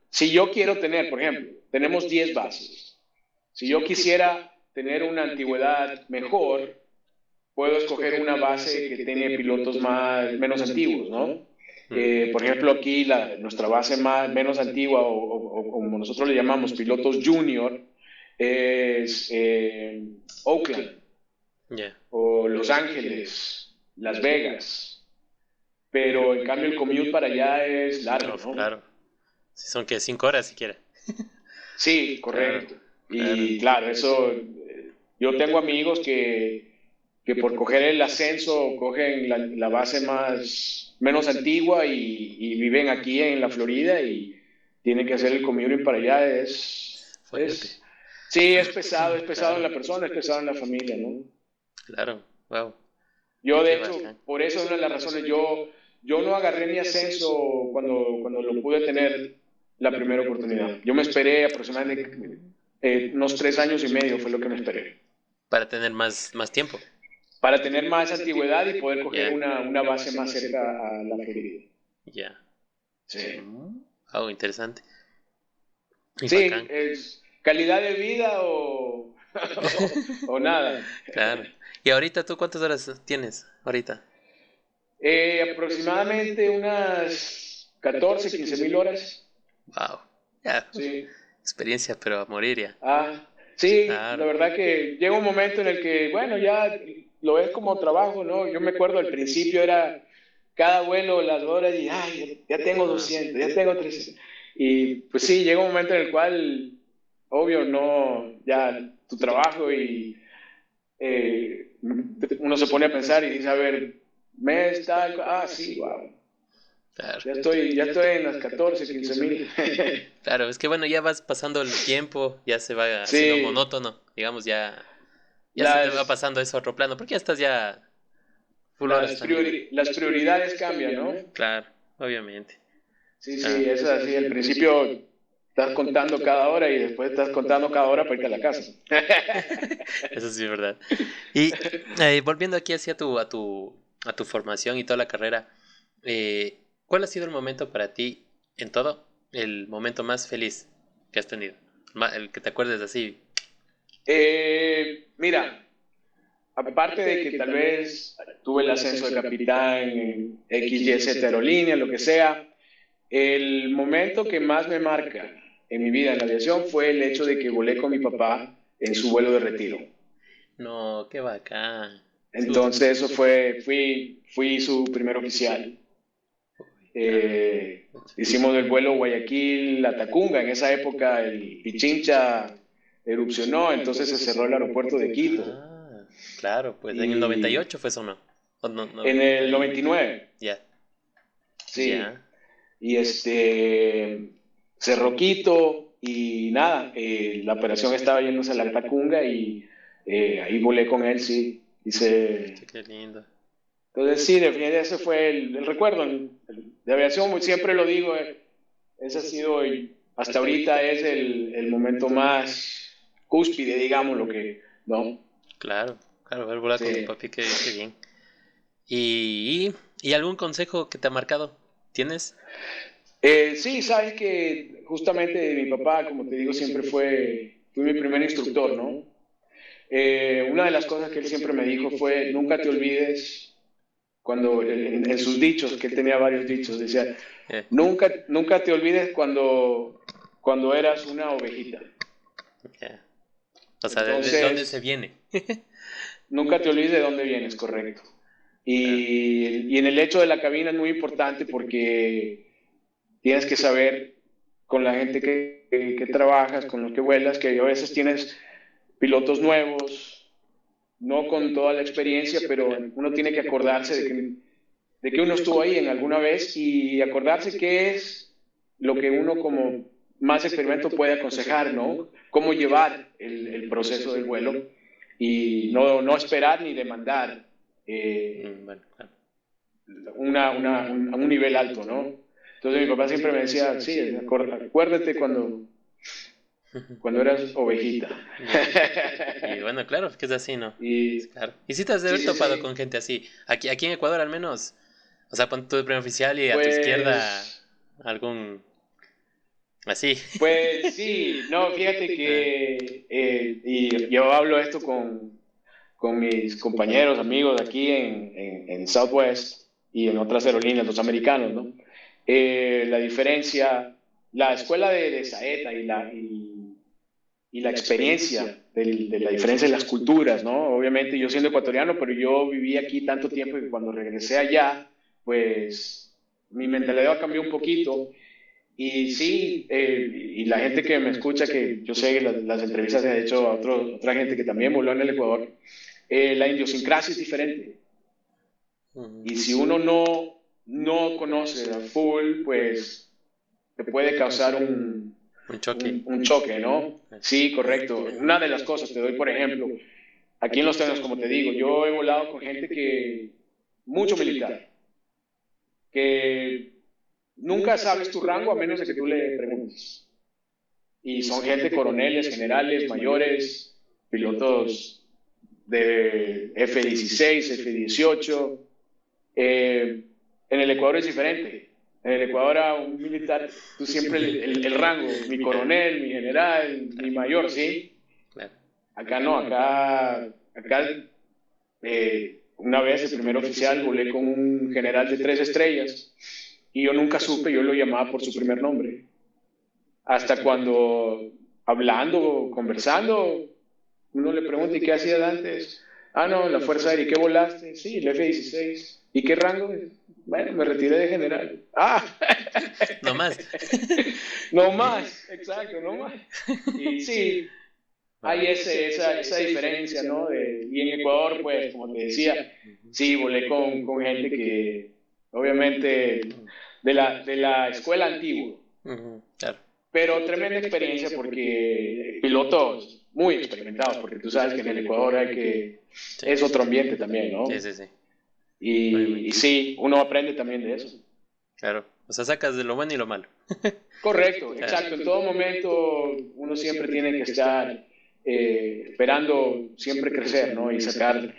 Si yo quiero tener, por ejemplo, tenemos 10 bases. Si yo quisiera tener una antigüedad mejor, puedo escoger una base que tiene pilotos menos antiguos, ¿no? Por ejemplo, aquí nuestra base menos antigua, o como nosotros le llamamos pilotos junior, es Oakland Ya. o Los Ángeles, Las Vegas. Pero en cambio el commute para allá es largo, Uf, ¿no? claro. Si son que 5 horas siquiera. Sí, Claro, correcto. claro. Y claro, eso, yo tengo amigos que por coger el ascenso cogen la base menos antigua y viven aquí en la Florida y tienen que hacer el commuting para allá. Fuerte. Sí, es pesado en Claro, la persona, es pesado en la familia, ¿no? claro. Wow. Yo, Qué de hecho, bacán. por eso es una de las razones, yo no agarré mi ascenso cuando lo pude tener la primera oportunidad. Yo me esperé aproximadamente unos 3 años y medio, fue lo que me esperé. Para tener más tiempo. Para tener más antigüedad y poder coger Ya, una base más cerca a la Florida. ya. Sí. Wow, interesante. Y Sí, bacán. es calidad de vida o nada. Claro. ¿Y ahorita tú cuántas horas tienes? Ahorita. Aproximadamente unas 14, 15 mil horas. Wow. Ya. Sí. Experiencia, pero a morir ya. Sí, la Claro. verdad que llega un momento en el que, bueno, ya lo ves como trabajo, ¿no? Yo me acuerdo al principio era cada vuelo, las horas y, ay, ya tengo Ah, 200, ya tengo 300. Y pues sí, llega un momento en el cual, obvio, no, ya tu trabajo y uno se pone a pensar y dice, a ver, mes, tal, sí, wow. claro. Ya estoy en las 14, 15 mil. Claro, es que bueno, ya vas pasando el tiempo, ya se va haciendo Sí, monótono, digamos, ya se te va las, pasando eso a otro plano, porque ya estás ya full horas también. las prioridades cambian, ¿no? Claro, obviamente. Sí, Claro. sí, es así. Al principio estás contando cada hora y después estás contando cada hora para irte a la casa. Eso sí es verdad. Y volviendo aquí hacia a tu formación y toda la carrera, ¿cuál ha sido el momento para ti en todo, el momento más feliz que has tenido? El que te acuerdes así. Mira, aparte de que tal vez tuve el ascenso de capitán en XYZ aerolínea, lo que sea, el momento que más me marca en mi vida en la aviación fue el hecho de que volé con mi papá en su vuelo de retiro. No, qué bacán. Entonces eso fui su primer oficial. Hicimos el vuelo Guayaquil a Tacunga. En esa época el Pichincha erupcionó, entonces se cerró el aeropuerto de Quito. Ah, claro, pues en el Y 98 fue eso, ¿no? O no, en el 99, ya, sí. ya, Y cerró Quito y nada, la operación estaba yéndose a la Tacunga y ahí volé con él, sí. qué lindo. Entonces sí, definitivamente ese fue el recuerdo de aviación, siempre lo digo, ese ha sido, hasta ahorita es el momento más cúspide, digamos, lo que, ¿no? Claro, claro, ver volar con tu Sí. papi, qué bien. ¿Y algún consejo que te ha marcado? ¿Tienes? Sí, sabes que justamente mi papá, como te digo, siempre fue mi primer instructor, ¿no? Una de las cosas que él siempre me dijo fue, nunca te olvides, cuando en sus dichos, que él tenía varios dichos, decía, Eh, nunca te olvides cuando eras una ovejita. ya, O sea, ¿de dónde se viene? Nunca te olvides de dónde vienes, correcto. Y en el hecho de la cabina es muy importante porque tienes que saber con la gente que trabajas, con los que vuelas, que a veces tienes pilotos nuevos, no con toda la experiencia, pero uno tiene que acordarse de que uno estuvo ahí en alguna vez y acordarse qué es lo que uno como más experimento puede aconsejar, ¿no? Cómo llevar el proceso del vuelo y no esperar ni demandar Bueno, claro. a un nivel alto, ¿no? Entonces mi papá siempre me decía, sí, acuérdate cuando eras ovejita. Y bueno, claro, que es así, ¿no? Y, Claro. Y sí te has de haber topado con gente así. Aquí en Ecuador al menos, o sea, pon tu de primer oficial y a tu izquierda algún así. Pues sí, no, fíjate que, y yo hablo esto con mis compañeros, amigos aquí en Southwest y en otras aerolíneas, los americanos, ¿no? La diferencia, la escuela de Saeta y la experiencia de la diferencia de las culturas, ¿no? Obviamente yo siendo ecuatoriano, pero yo viví aquí tanto tiempo que cuando regresé allá, pues mi mentalidad cambió un poquito. Y sí, y la gente que me escucha, que yo sé que las entrevistas se han hecho a otra gente que también voló en el Ecuador, la idiosincrasia es diferente. Y si uno no conoce a full, pues te puede causar un choque, ¿no? Sí, correcto. Una de las cosas, te doy por ejemplo, aquí en los trenes, como te digo, yo he volado con gente mucho militar, que nunca sabes tu rango a menos de que tú le preguntes. Y son gente coroneles, generales, mayores, pilotos de F-16, F-18. En el Ecuador es diferente. En el Ecuador a un militar, tú siempre el rango, mi coronel, mi general, mi mayor, ¿sí? Acá no, acá una vez el primer oficial volé con un general de 3 estrellas y yo nunca supe, yo lo llamaba por su primer nombre. Hasta cuando, hablando, conversando, uno le pregunta, ¿y qué hacías antes? Ah, no, la Fuerza Aérea. ¿Y qué volaste? Sí, el F-16. ¿Y qué rango? Bueno, me retiré de general. ¡Ah! No más. No más, exacto, no más. Y sí, hay esa diferencia, ¿no? Y en Ecuador, pues, como te decía, sí, volé con gente que, obviamente, de la escuela antigua. Claro. Pero tremenda experiencia porque pilotos muy experimentados, porque tú sabes que en el Ecuador es otro ambiente también, ¿no? Sí, sí, sí. Y sí, uno aprende también de eso. Claro, o sea, sacas de lo bueno y lo malo. Correcto, exacto. En todo momento uno siempre tiene que estar esperando siempre crecer, ¿no? Y sacar,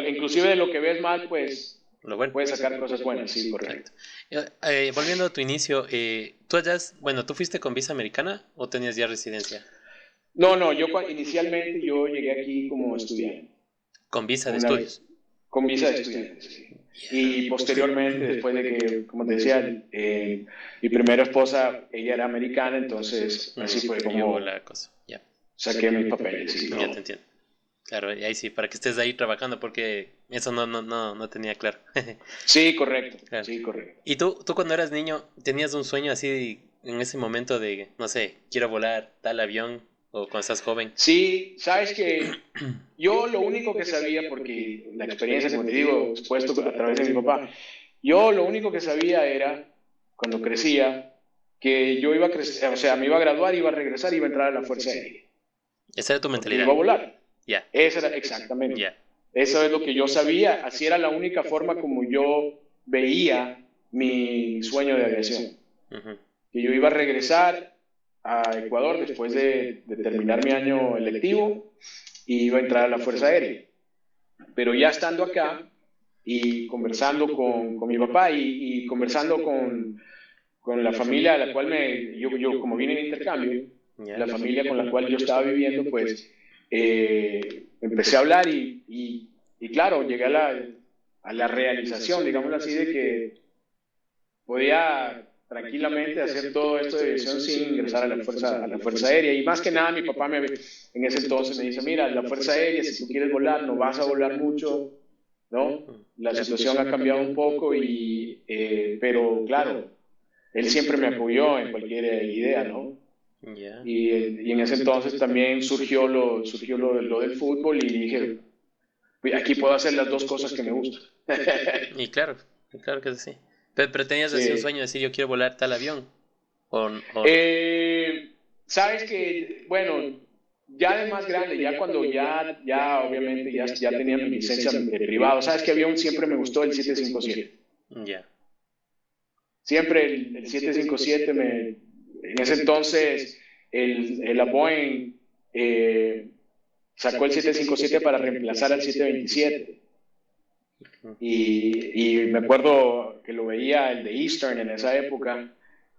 inclusive de lo que ves mal, pues lo bueno. Puedes sacar cosas buenas, sí, correcto. Volviendo a tu inicio, ¿tú fuiste con visa americana o tenías ya residencia? No, inicialmente yo llegué aquí como estudiante. ¿Con visa de estudios? Con visa de estudiante, sí. Y posteriormente, después de que, como te decía, mi primera esposa, ella era americana, entonces así fue como la cosa. Ya. Saqué mis papeles. Sí, ya te entiendo. Claro, y ahí sí, para que estés ahí trabajando, porque eso no tenía claro. Sí, correcto. Claro. Sí, correcto. ¿Y tú cuando eras niño tenías un sueño así en ese momento de, no sé, quiero volar tal avión o cuando estás joven? Sí, sabes que yo lo único que sabía, porque la experiencia, como te digo, expuesto a través de mi papá, yo lo único que sabía era, cuando crecía, que yo iba a crecer, o sea, me iba a graduar, iba a regresar, iba a entrar a la Fuerza Aérea. Esa era tu mentalidad. Iba a volar. Ya. Esa era exactamente. Ya. Eso es lo que yo sabía, así era la única forma como yo veía mi sueño de aviación. Que yo iba a regresar a Ecuador después de terminar mi año electivo y iba a entrar a la Fuerza Aérea. Pero ya estando acá y conversando con mi papá y conversando con la familia a la cual yo como vine en intercambio, la familia con la cual yo estaba viviendo, pues empecé a hablar y claro, llegué a la realización, digámoslo así, de que podía tranquilamente hacer todo esto de aviación sin ingresar a la fuerza aérea. Y más que nada, mi papá en ese entonces me dice, mira, la fuerza aérea, si tú quieres volar, no vas a volar mucho, ¿no? La situación ha cambiado un poco, pero claro, él siempre me apoyó en cualquier idea, ¿no? Yeah. Y en ese entonces también surgió lo del fútbol y dije, aquí puedo hacer las dos cosas que me gustan. Y claro que sí. Pero tenías así un Sí. sueño de decir, yo quiero volar tal avión. O no. Sabes que, bueno, ya de más grande, ya cuando ya obviamente ya tenía mi licencia de privado, sabes que avión siempre me gustó el 757. Ya. Siempre el 757 en ese entonces la Boeing sacó el 757 para reemplazar al 727. Y me acuerdo que lo veía el de Eastern en esa época.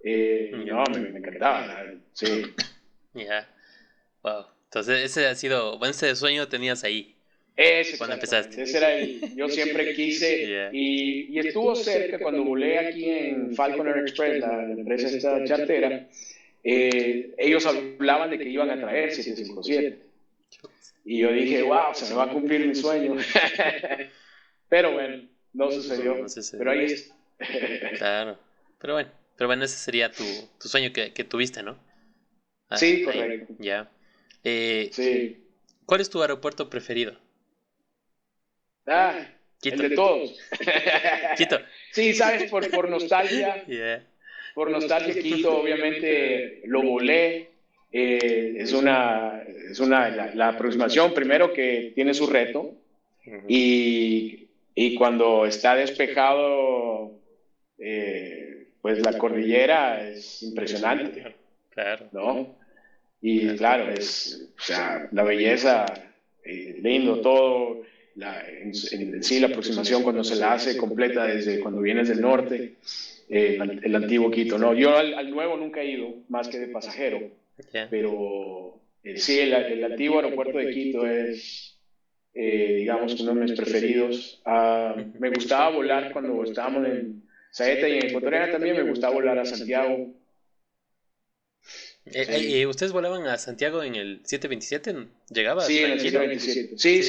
No, me encantaba. Sí. Ya. Wow. Entonces ese ha sido, bueno, ese sueño tenías ahí cuando empezaste. Ese era yo siempre quise, Yeah. y estuvo cerca cuando volé aquí en Falcon Air Express, la empresa esta chartera. Ellos hablaban de que iban a traer 757. Y yo dije, wow, se me va a cumplir mi sueño. Pero bueno, no sucedió. No sé si- Pero ahí está. Claro. Pero bueno, ese sería tu sueño que tuviste, ¿no? Sí, Ahí. correcto. Ya. Sí. ¿Cuál es tu aeropuerto preferido? El Quito. de todos. Quito. Sí, sabes, por nostalgia. Yeah. Por nostalgia, Quito, obviamente lo volé. La aproximación, primero, que tiene su reto. Y cuando está despejado, pues la cordillera es impresionante, Claro. ¿no? Y claro, o sea, la belleza, lindo todo, en sí la aproximación cuando se la hace completa desde cuando vienes del norte, el antiguo Quito, ¿no? Yo al nuevo nunca he ido, más que de pasajero, Yeah. pero sí, el antiguo aeropuerto de Quito es, digamos, uno de mis preferidos. Me gustaba volar cuando estábamos en Saeta y en Ecuatoriana también, me gustaba volar a Santiago. Sí. ¿Ustedes volaban a Santiago en el 727? ¿Llegabas Sí, en el tranquilo? 727. Sí.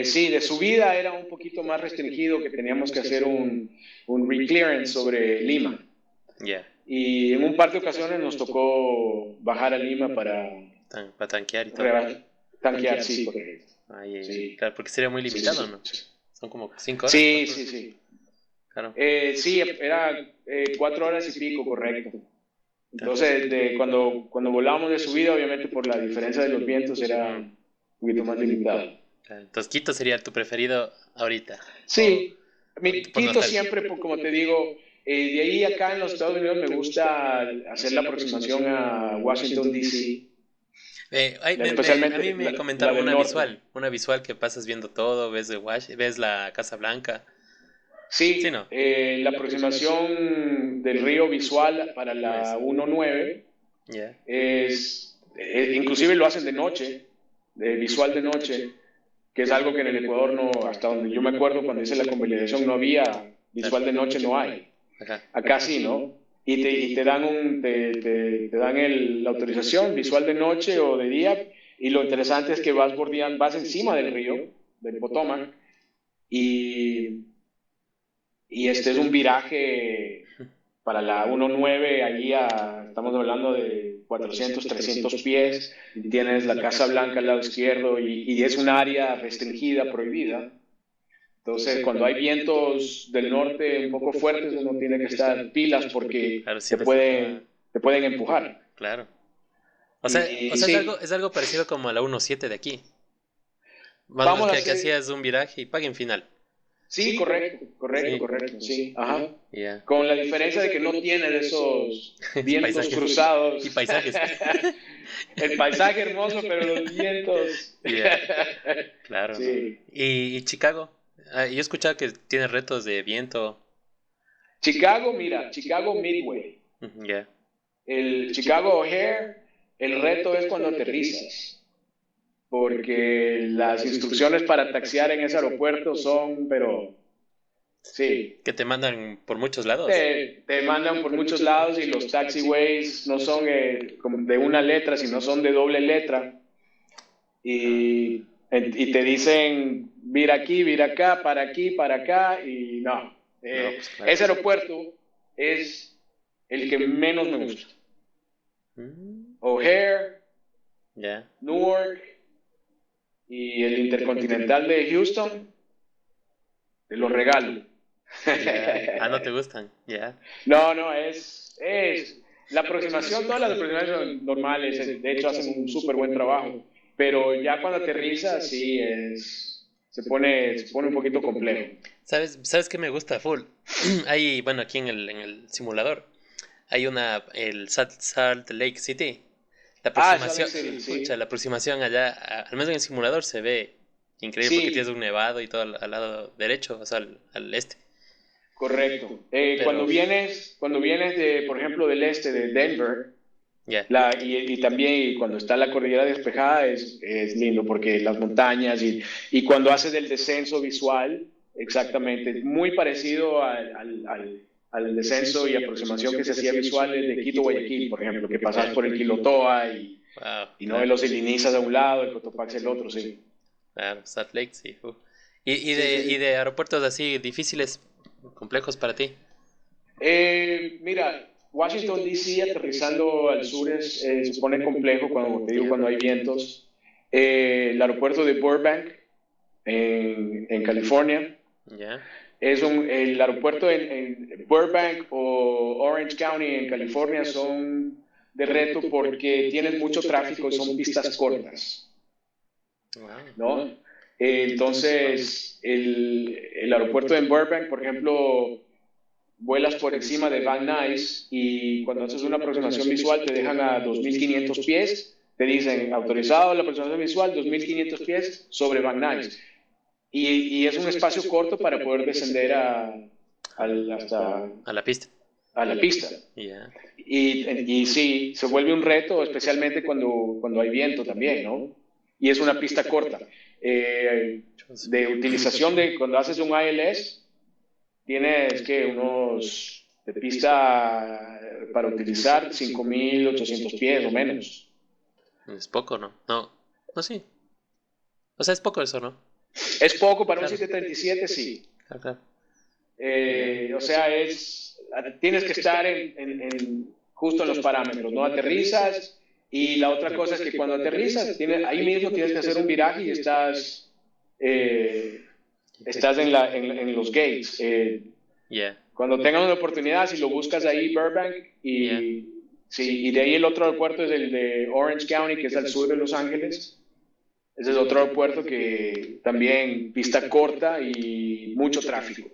Sí, de subida era un poquito más restringido, que teníamos que hacer un reclearance sobre Lima. Ya. Y en un par de ocasiones nos tocó bajar a Lima para Para tanquear y todo. tanquear, sí, correcto. Sí. Claro, porque sería muy limitado, ¿no? Son como 5 horas. Sí. Claro. Sí, era 4 horas y pico, correcto. Entonces, cuando volábamos de subida, obviamente por la diferencia de los vientos era un poquito más limitado. Entonces, Quito sería tu preferido ahorita. Sí, Por Quito siempre, como te digo, de ahí acá en los Estados Unidos me gusta hacer la aproximación a Washington, D.C. A mí me comentaron norte. una visual que pasas viendo todo, ves la Casa Blanca. Sí, ¿no? La aproximación del río visual para la 19 Yeah. inclusive lo hacen de noche, visual de noche, que es algo que en el Ecuador no, hasta donde yo me acuerdo cuando hice la convalidación no había visual de noche, no hay. Acá sí, ¿no? Y te dan la autorización visual de noche o de día, y lo interesante es que vas encima del río, del Potomac, y este es un viraje para la 19, allí estamos hablando de 400, 300 pies, y tienes la Casa Blanca al lado izquierdo, y es un área restringida, prohibida. Entonces, cuando hay vientos del norte un poco fuertes, uno tiene que estar pilas porque Claro, te pueden empujar. Claro. O sea, Sí. es algo parecido como a la 17 de aquí. Vamos a que hacer... hacías un viraje y paguen final. Sí, correcto, sí. Ajá. Yeah. Con la diferencia de que no tiene de esos vientos cruzados. Y paisajes. El paisaje hermoso, pero los vientos. Yeah. Claro. Sí. ¿Y Chicago? Yo he escuchado que tiene retos de viento. Chicago Midway. Yeah. El Chicago O'Hare, el reto es cuando aterrizas, porque las instrucciones para taxiar en ese aeropuerto son, pero Sí. Que te mandan por muchos lados. Te mandan por muchos lados y los taxiways no son como de una letra, sino son de doble letra. Y te dicen, vira acá, para acá, y no. No, pues claro. Ese aeropuerto es el que menos me gusta. O'Hare, Ya. Newark y el Intercontinental de Houston, te lo regalo. Ya. Ah, no te gustan. Ya. No, es la aproximación, todas las aproximaciones son normales, de hecho hacen un súper buen trabajo, pero ya cuando aterriza sí se pone un poquito complejo. ¿Sabes qué me gusta full? Hay, bueno, aquí en el simulador, hay el Salt Lake City. La Salt Lake aproximación, City, pucha, sí. la aproximación allá, al menos en el simulador se ve increíble porque tienes Sí, un nevado y todo al lado derecho, o sea, al este. correcto. Pero, Cuando vienes de, por ejemplo, del este de Denver, ya, y también cuando está la cordillera despejada es lindo porque las montañas y cuando haces el descenso visual, exactamente, muy parecido al descenso y aproximación que se hacía visual de Quito Guayaquil, por ejemplo, que pasas por el Quilotoa wow, y no claro, los Ilinizas a un lado, el Cotopaxi al otro, sí. claro, Salt Lake, sí. Sí, sí, Y sí. de aeropuertos así difíciles, complejos para ti. Mira, Washington DC aterrizando al sur se pone complejo cuando te digo cuando hay vientos. El aeropuerto de Burbank en California Ya, el aeropuerto en Burbank o Orange County en California son de reto porque tienes mucho tráfico y son pistas cortas, wow, ¿no? Entonces, el aeropuerto en Burbank, por ejemplo, vuelas por encima de Van Nuys y cuando haces una aproximación visual te dejan a 2.500 pies, te dicen autorizado la aproximación visual 2.500 pies sobre Van Nuys. Y es un espacio corto para poder descender hasta a la pista. a la pista. Ya, Y sí, se vuelve un reto, especialmente cuando hay viento también, ¿no? Y es una pista corta. De utilización cuando haces un ILS, tienes que unos de pista para utilizar 5.800 pies o menos. es poco, ¿no? No, no, sí. O sea, es poco eso, ¿no? Es poco para un Claro, 737, sí. claro, claro. O sea, tienes que estar justo en los parámetros, no aterrizas. Y la otra cosa es que cuando aterrizas, ahí mismo tienes que hacer un viraje y estás en los gates. Ya, Cuando tengas una oportunidad, si lo buscas ahí, Burbank, ya. y de ahí el otro aeropuerto es el de Orange County, que es al sur de Los Ángeles. Ese es otro aeropuerto que también pista corta y mucho tráfico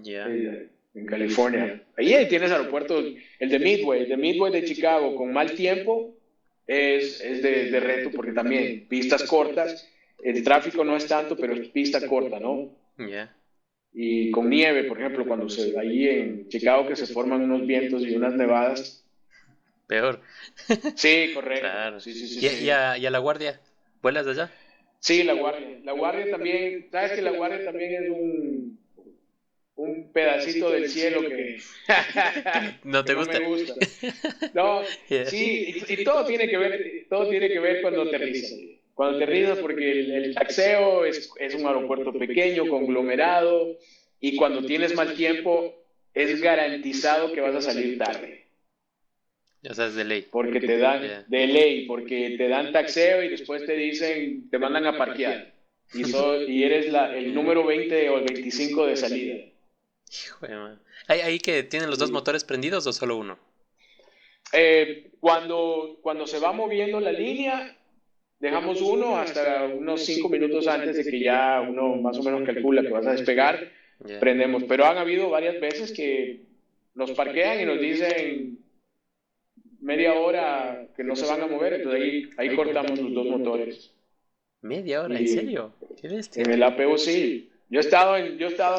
Ya. en California. Ahí tienes aeropuertos, el de Midway de Chicago con mal tiempo es de reto porque también pistas cortas, el tráfico no es tanto, pero es pista corta, ¿no? Ya. Y con nieve, por ejemplo, ahí en Chicago que se forman unos vientos y unas nevadas. Peor. Sí, correcto. Claro. Sí, sí, sí, sí. Y a la guardia? ¿Vuelas de allá? Sí, la guardia. La guardia también, sabes que la guardia también es un pedacito del cielo ¿No que te no me gusta? gusta. No, Ya. sí, y todo tiene que ver cuando aterrizas. Cuando aterrizas, porque el taxeo es un aeropuerto pequeño, conglomerado, y cuando tienes mal tiempo, es garantizado que vas a salir tarde. O sea, es de ley. Porque te dan Ya. de ley, porque te dan taxeo y después te dicen, te mandan a parquear. Y eres el número 20 o el 25 de salida. Hijo de madre. ¿Ahí que tienen los dos Sí. motores prendidos o solo uno? Cuando se va moviendo la línea, dejamos uno hasta unos 5 minutos antes de que ya uno más o menos calcula que vas a despegar, Ya. prendemos. Pero han habido varias veces que nos parquean y nos dicen media hora que no se van a mover, entonces ahí cortamos los dos motores. ¿Media hora? ¿En Y serio? ¡Qué en bestia! el APO sí. Yo he estado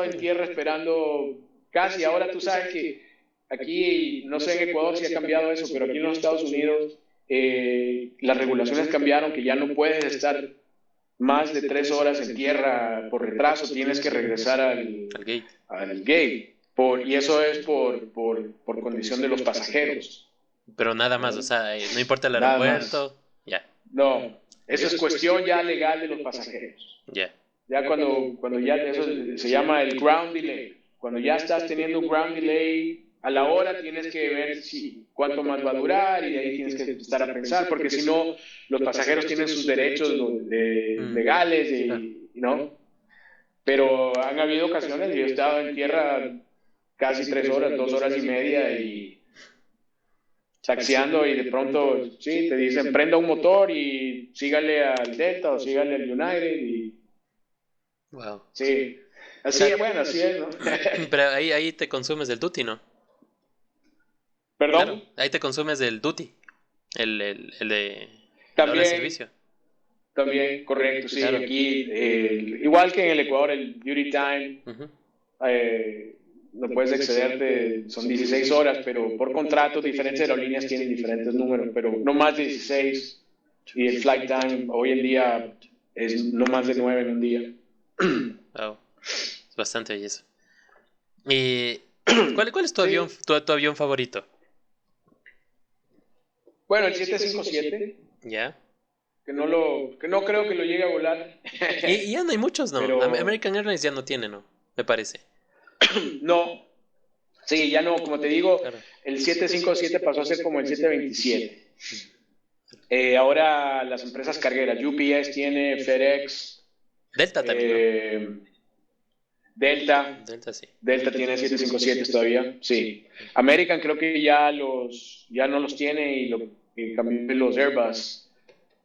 en tierra esperando casi. Ahora tú sabes que aquí, no sé en Ecuador si ha cambiado eso, pero aquí en los Estados Unidos las regulaciones cambiaron que ya no puedes estar más de 3 horas en tierra por retraso, tienes que regresar al gate. Y eso es por condición de los pasajeros. Pero nada más, o sea, no importa el Nada más. aeropuerto, ya, No, eso es cuestión ya legal de los pasajeros. ya. Ya cuando ya eso se llama el ground delay. Cuando ya estás teniendo un ground delay, a la hora tienes que ver cuánto más va a durar y de ahí tienes que estar a pensar, porque si no, los pasajeros tienen sus derechos legales ¿no? Pero han habido ocasiones, yo he estado en tierra casi 3 horas, 2 horas y media y taxiando y de pronto, sí, te dicen prenda un motor y sígale al Delta o sígale al United y Wow. sí. Así es, ¿no? Pero ahí te consumes del duty, ¿no? ¿Perdón? Claro, ahí te consumes del duty, el de la hora de También, servicio. también, correcto, sí. Claro. Aquí, igual que en el Ecuador, el duty time, Ujú. no puedes excederte, son 16 horas, pero por contrato diferentes aerolíneas tienen diferentes números, pero no más de 16. Y el flight time hoy en día es no más de 9 en un día. Wow, es bastante belleza. ¿Y cuál es tu avión, Sí. tu avión favorito? Bueno, el 757, ¿Ya? que no creo que lo llegue a volar, Y ya no hay muchos, ¿no? pero American Airlines ya no tiene, ¿no? Me parece. no, sí, ya no, como te digo, Claro. el 757 pasó a ser como el 727. Ahora las empresas cargueras, UPS tiene, FedEx, Delta también, ¿no? eh, Delta, Delta sí. Delta tiene 757 todavía, sí. American creo que ya no los tiene y cambió los Airbus,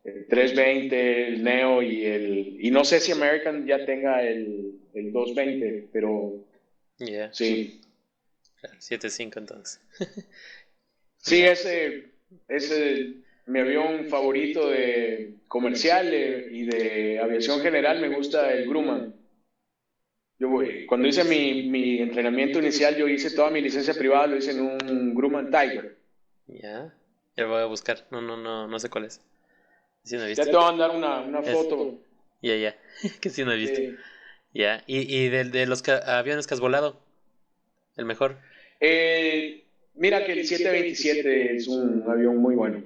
el 320, el Neo y no sé si American ya tenga el 220, pero Ya, sí. claro, 7.5 entonces. Sí, ese es mi avión favorito de comercial y de aviación general, me gusta el Grumman. Cuando hice mi entrenamiento inicial, yo hice toda mi licencia privada, lo hice en un Grumman Tiger. Ya, ya lo voy a buscar. No sé cuál es. Sí, no he Ya visto. te voy a mandar una Es, foto. ya, que sí no he visto. Sí. Ya, y de los aviones que has volado, el mejor. Mira que el 727 es un avión muy bueno.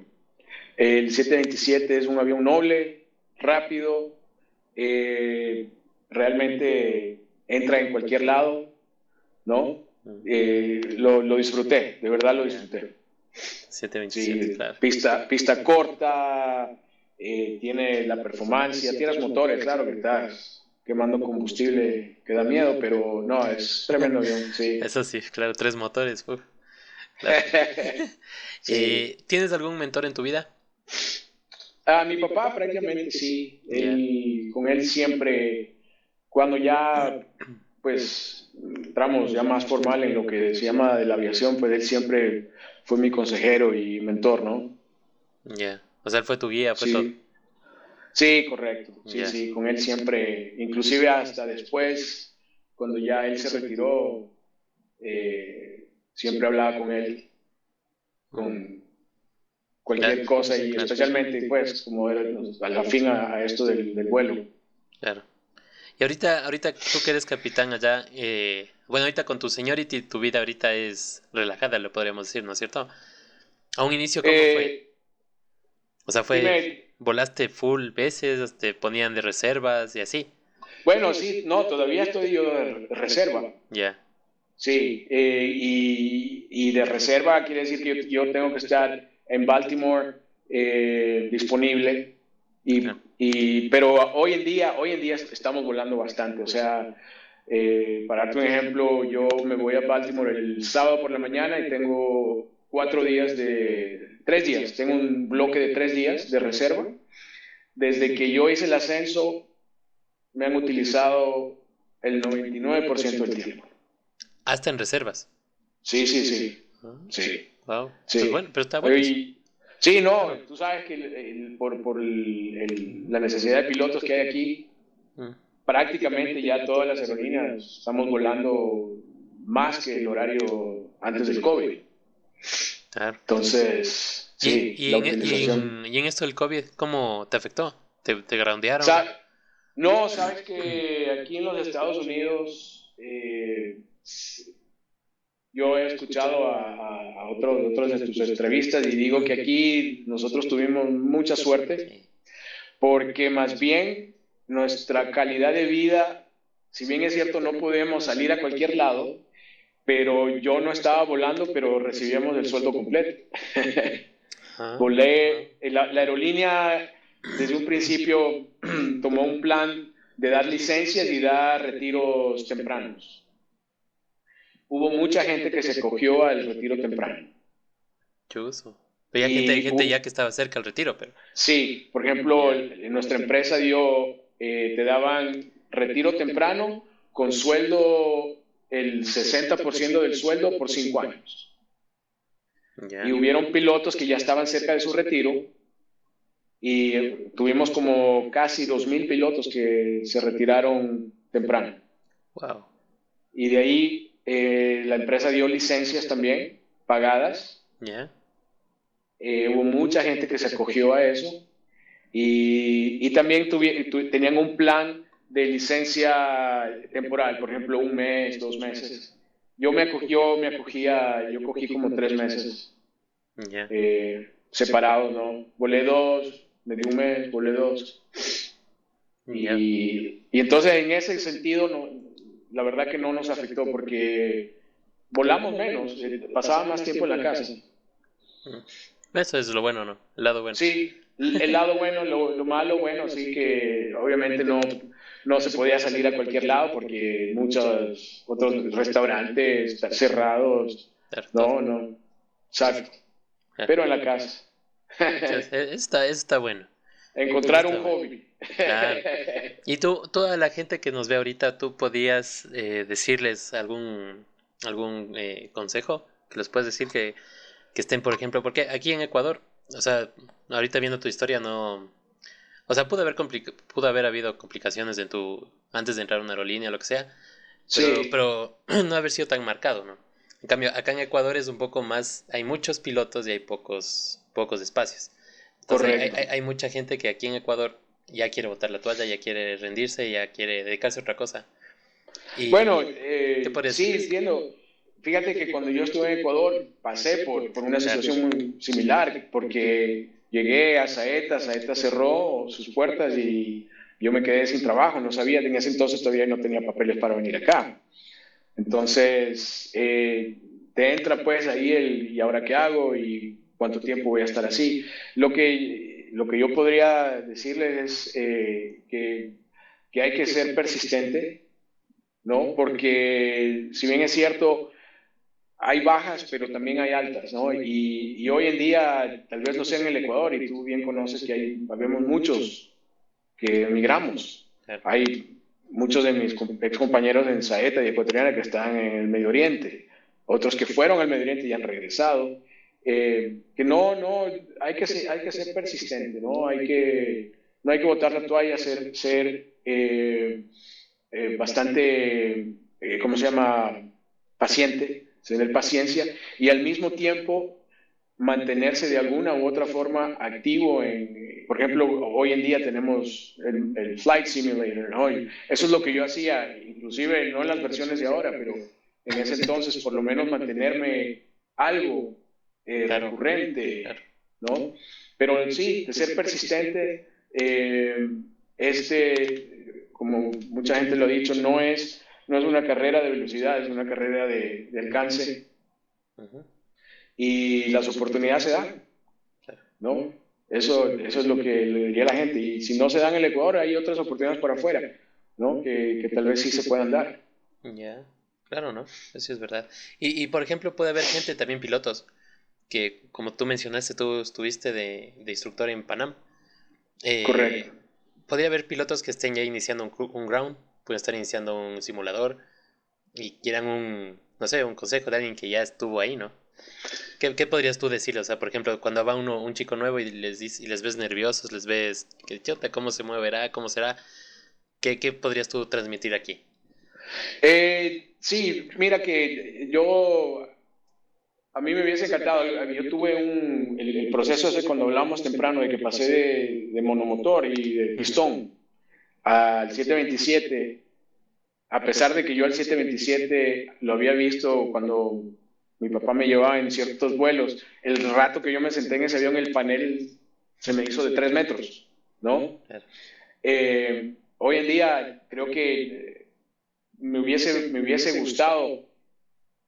El 727 es un avión noble, rápido, eh, realmente entra en cualquier lado, ¿no? Lo disfruté, de verdad lo disfruté. 727, Sí, claro. pista corta, tiene la performance, tienes motores, claro que estás quemando combustible que da miedo, pero no, es tremendo avión, sí. Eso sí, claro, 3 motores. Claro. Sí. ¿Tienes algún mentor en tu vida? Mi papá prácticamente sí, Ya, con él siempre, cuando ya pues entramos ya más formal en lo que se llama de la aviación, pues él siempre fue mi consejero y mentor, ¿no? ya. O sea, él fue tu guía, fue todo. Sí, sí, correcto, sí, Ya. sí, con él siempre, inclusive hasta después, cuando ya él se retiró, siempre hablaba con él, Ujú. con cualquier Claro, cosa y claro, especialmente pues como era a la fin a esto del vuelo. claro. Y ahorita tú que eres capitán allá, bueno, ahorita con tu seniority, tu vida ahorita es relajada, lo podríamos decir, ¿no es cierto? A un inicio, ¿cómo fue? Eh, O sea, dime, volaste full veces, te ponían de reservas y así. bueno, sí, no, todavía estoy yo de reserva. Ya, Sí, y de reserva quiere decir que yo tengo que estar en Baltimore disponible, claro. pero hoy en día estamos volando bastante. O sea, para darte un ejemplo, yo me voy a Baltimore el sábado por la mañana y tengo 3 días, tengo un bloque de 3 días de reserva. Desde que yo hice el ascenso, me han utilizado el 99% del tiempo. Hasta en reservas. Sí, sí, sí. Ah, Sí, wow. Pues bueno, sí. pero está bueno eso. Hoy, sí, no, Claro. tú sabes que por la necesidad de pilotos que hay aquí, Mm, prácticamente ya todas las aerolíneas estamos volando más que el horario antes del COVID. claro. Entonces, Y, sí, y, la en, e- y, utilización. en, y en esto del COVID, ¿cómo te afectó? ¿Te groundearon? Sa- No, sabes que aquí en los Estados Unidos yo he escuchado a otros de tus entrevistas y digo que aquí nosotros tuvimos mucha suerte Sí. porque más bien nuestra calidad de vida, si bien es cierto no podemos salir a cualquier lado, pero yo no estaba volando, pero recibíamos el sueldo completo. Ah, wow. Volé, la aerolínea desde un principio tomó un plan de dar licencias y dar retiros tempranos. Hubo mucha gente que se cogió al retiro temprano. Chuzo. Había Y gente ya que estaba cerca al retiro, pero sí, por ejemplo, ya. nuestra empresa dio, te daban retiro temprano con sueldo, el 60% del sueldo por 5 años. Y Ya. hubieron pilotos que ya estaban cerca de su retiro y tuvimos como casi 2.000 pilotos que se retiraron temprano. Wow. Y de ahí la empresa dio licencias también pagadas. Ya. Hubo mucha gente que se acogió a eso y también tenían un plan de licencia temporal, por ejemplo, 1 mes, 2 meses. Yo cogí como 3 meses Ya. separados, ¿no? Volé dos, me di 1 mes, volé dos. Ya. Y entonces en ese sentido, no, la verdad que no nos afectó porque volamos menos, pasaba más tiempo en la casa. Mm. Eso es lo bueno, ¿no? El lado bueno. Sí, el lado bueno, lo malo, bueno, sí que obviamente no se podía salir a cualquier lado porque muchos otros restaurantes están cerrados, Claro, todo. no, exacto, Claro. pero en la casa. Entonces, está bueno. Eso Encontrar está un bueno. hobby. Claro. Y tú, toda la gente que nos ve ahorita, ¿tú podías decirles algún consejo? Que les puedes decir que estén, por ejemplo, porque aquí en Ecuador, o sea, ahorita viendo tu historia, no. O sea, pudo haber habido complicaciones antes de entrar a una aerolínea o lo que sea, Sí, pero no haber sido tan marcado, ¿no? En cambio, acá en Ecuador es un poco más, hay muchos pilotos y hay pocos espacios. Entonces correcto. hay mucha gente que aquí en Ecuador ya quiere botar la toalla, ya quiere rendirse, ya quiere dedicarse a otra cosa. Bueno, ¿Y qué podría sí, decirles? entiendo. Fíjate que cuando yo estuve en Ecuador pasé por una Claro, situación muy similar, porque llegué a Saeta, Saeta cerró sus puertas y yo me quedé sin trabajo, no sabía, en ese entonces todavía no tenía papeles para venir acá. Entonces, te entra pues ahí ¿y ahora qué hago? ¿Y cuánto tiempo voy a estar así? Lo que yo podría decirles es que hay que ser persistente, ¿no? Porque si bien es cierto, hay bajas, pero también hay altas, ¿no? Y hoy en día, tal vez no sea en el Ecuador, y tú bien conoces que habemos muchos que emigramos. claro, Hay muchos de mis ex compañeros en Saeta y Ecuatoriana que están en el Medio Oriente, otros que fueron al Medio Oriente y han regresado. Que hay que ser persistente, no hay que botar la toalla, ser bastante, ¿cómo se llama? Paciente, tener paciencia y al mismo tiempo mantenerse de alguna u otra forma activo por ejemplo, hoy en día tenemos el Flight Simulator, ¿no? Y eso es lo que yo hacía, inclusive no en las versiones de ahora, pero en ese entonces por lo menos mantenerme algo claro, recurrente, claro. ¿no? Pero sí, de ser persistente, como mucha gente lo ha dicho, no es una carrera de velocidad, es una carrera de alcance Ujú, y las oportunidades se dan, claro. ¿no? Eso es lo que le diría a la gente. Y si no se dan en el Ecuador, hay otras oportunidades por afuera, ¿no? Que tal vez sí se puedan dar. Ya, claro, ¿no? Eso es verdad. Por ejemplo, puede haber gente, también pilotos, que como tú mencionaste, tú estuviste de instructor en Panam. Correcto. Eh, Podría haber pilotos que estén ya iniciando un ground, pueden estar iniciando un simulador y quieran no sé, un consejo de alguien que ya estuvo ahí, ¿no? ¿Qué podrías tú decirle? O sea, por ejemplo, cuando va un chico nuevo y les ves nerviosos, les ves, que chota, cómo se moverá, cómo será, ¿qué podrías tú transmitir aquí? Sí, mira que a mí me hubiese encantado, yo tuve el proceso ese cuando hablamos temprano de que pasé de monomotor y de Ujú. pistón al 727, a pesar de que yo al 727 lo había visto cuando mi papá me llevaba en ciertos vuelos, el rato que yo me senté en ese avión, el panel se me hizo de 3 metros, ¿no? Hoy en día creo que me hubiese gustado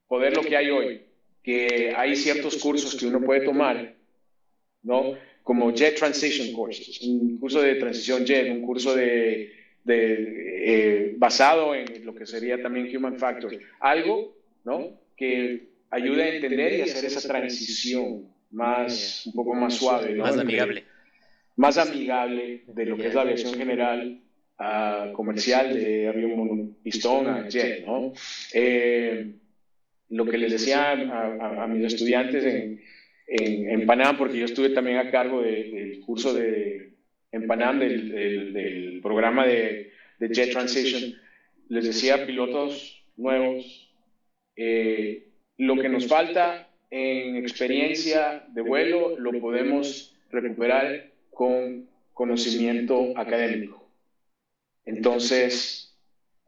poder lo que hay hoy, que hay ciertos cursos que uno puede tomar, ¿no? Como Jet Transition Courses, un curso de transición jet, un curso basado en lo que sería también Human Factor, algo, ¿no? Que ayude a entender y hacer esa transición un poco más suave, ¿no? Más amigable de lo que es la aviación general a comercial, de avión monopistón a jet, ¿no? Lo que les decía a mis estudiantes en Panam, porque yo estuve también a cargo del curso en Panam del programa de Jet Transition, les decía a pilotos nuevos, lo que nos falta en experiencia de vuelo lo podemos recuperar con conocimiento académico. Entonces,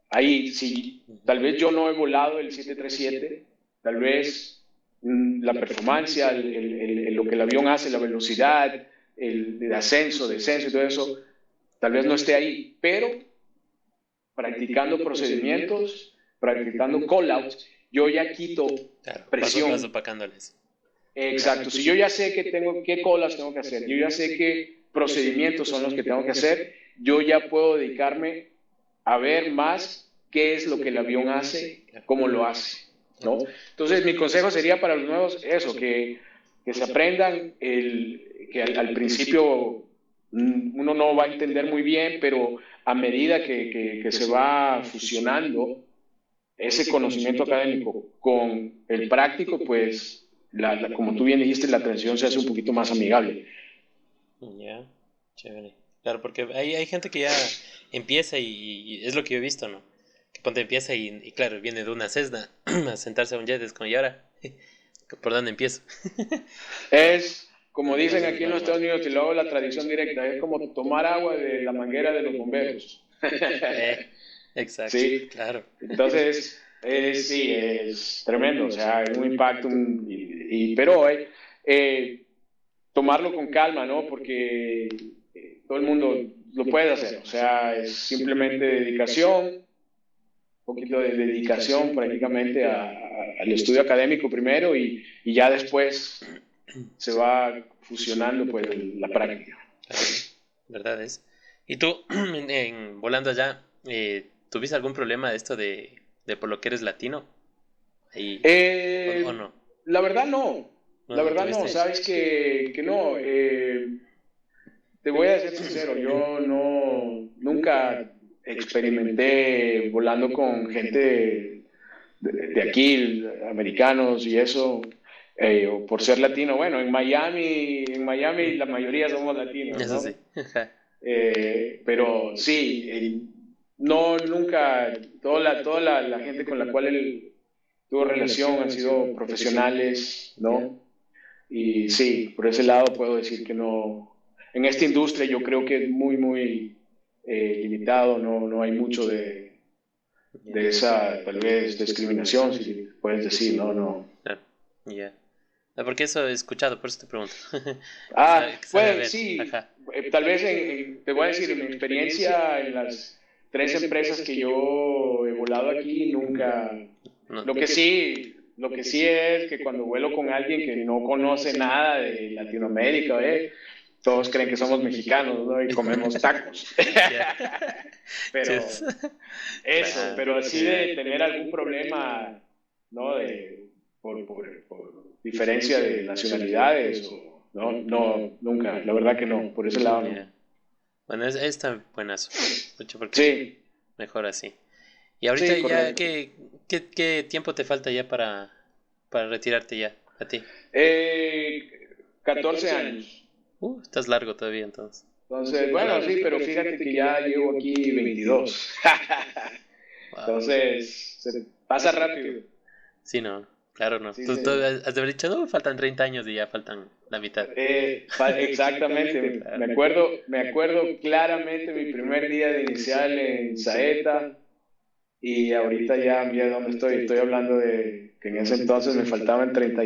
ahí, si tal vez yo no he volado el 737, tal vez la performance, lo que el avión hace, la velocidad, el ascenso, descenso y todo eso, tal vez no esté ahí, pero practicando procedimientos, practicando call-outs, yo ya quito presión. Paso opacándoles. Exacto, si yo ya sé qué call-outs tengo que hacer, yo ya sé qué procedimientos son los que tengo que hacer, yo ya puedo dedicarme a ver más qué es lo que el avión hace, cómo lo hace, ¿no? Entonces, mi consejo sería para los nuevos eso, que se aprendan que al principio uno no va a entender muy bien, pero a medida que se va fusionando ese conocimiento académico con el práctico, pues, como tú bien dijiste, la transición se hace un poquito más amigable. Ya, chévere. Claro, porque hay gente que ya empieza y es lo que yo he visto, ¿no? Que cuando empieza y claro, viene de una Cessna a sentarse a un jet, es como, ¿y ahora? ¿Por dónde empiezo? Es, como dicen aquí en los Estados Unidos, y lo hago la tradición directa, es como tomar agua de la manguera de los bomberos. Exacto, sí, claro. Entonces, sí, es tremendo, o sea, es un impacto, pero tomarlo con calma, ¿no? Porque todo el mundo lo puede hacer, o sea, es simplemente dedicación, un poquito de dedicación prácticamente al estudio académico primero y ya después se va fusionando pues la práctica. Claro, verdad es. ¿Y tú, volando allá, tuviste algún problema de esto de por lo que eres latino? Ahí, ¿o no? La verdad no. La verdad no, ¿tuviste? sabes que no. Te voy a ser sincero, yo nunca experimenté volando con gente de aquí, americanos y eso, o por ser latino. Bueno, en Miami la mayoría somos latinos, Eso ¿no? sí. Pero sí, no, nunca, toda la gente con la cual él tuvo relación han sido profesionales, ¿no? Y sí, por ese lado puedo decir que no. En esta industria yo creo que es muy limitado, no hay mucho de esa, tal vez, discriminación, si puedes decir, no. Claro, ya. Porque eso he escuchado, por eso te pregunto. Pues sí, tal vez te voy a decir, en mi experiencia en las 3 empresas que yo he volado aquí, nunca. No. Lo que sí es que cuando vuelo con alguien que no conoce nada de Latinoamérica, todos creen que somos mexicanos, ¿no? Y comemos tacos. Pero eso, pero así de tener algún problema, ¿no? Por diferencia de nacionalidades, no, nunca, la verdad que no, por ese lado no. Bueno, está buenazo, mucho porque Sí. mejor así. Y ahorita Sí, ya, ¿qué tiempo te falta ya para retirarte ya, a ti? 14 años. Estás largo todavía entonces. Entonces, bueno, sí, pero fíjate que ya llevo aquí 22. Wow. Entonces, se pasa rápido. Sí, no. Claro, no. Sí, Tú has de haber dicho, no, faltan 30 años y ya faltan la mitad. exactamente. Claro. Me acuerdo claramente mi primer día de inicial en Saeta y ahorita ya donde estoy. Estoy hablando de que en ese entonces me faltaban 30,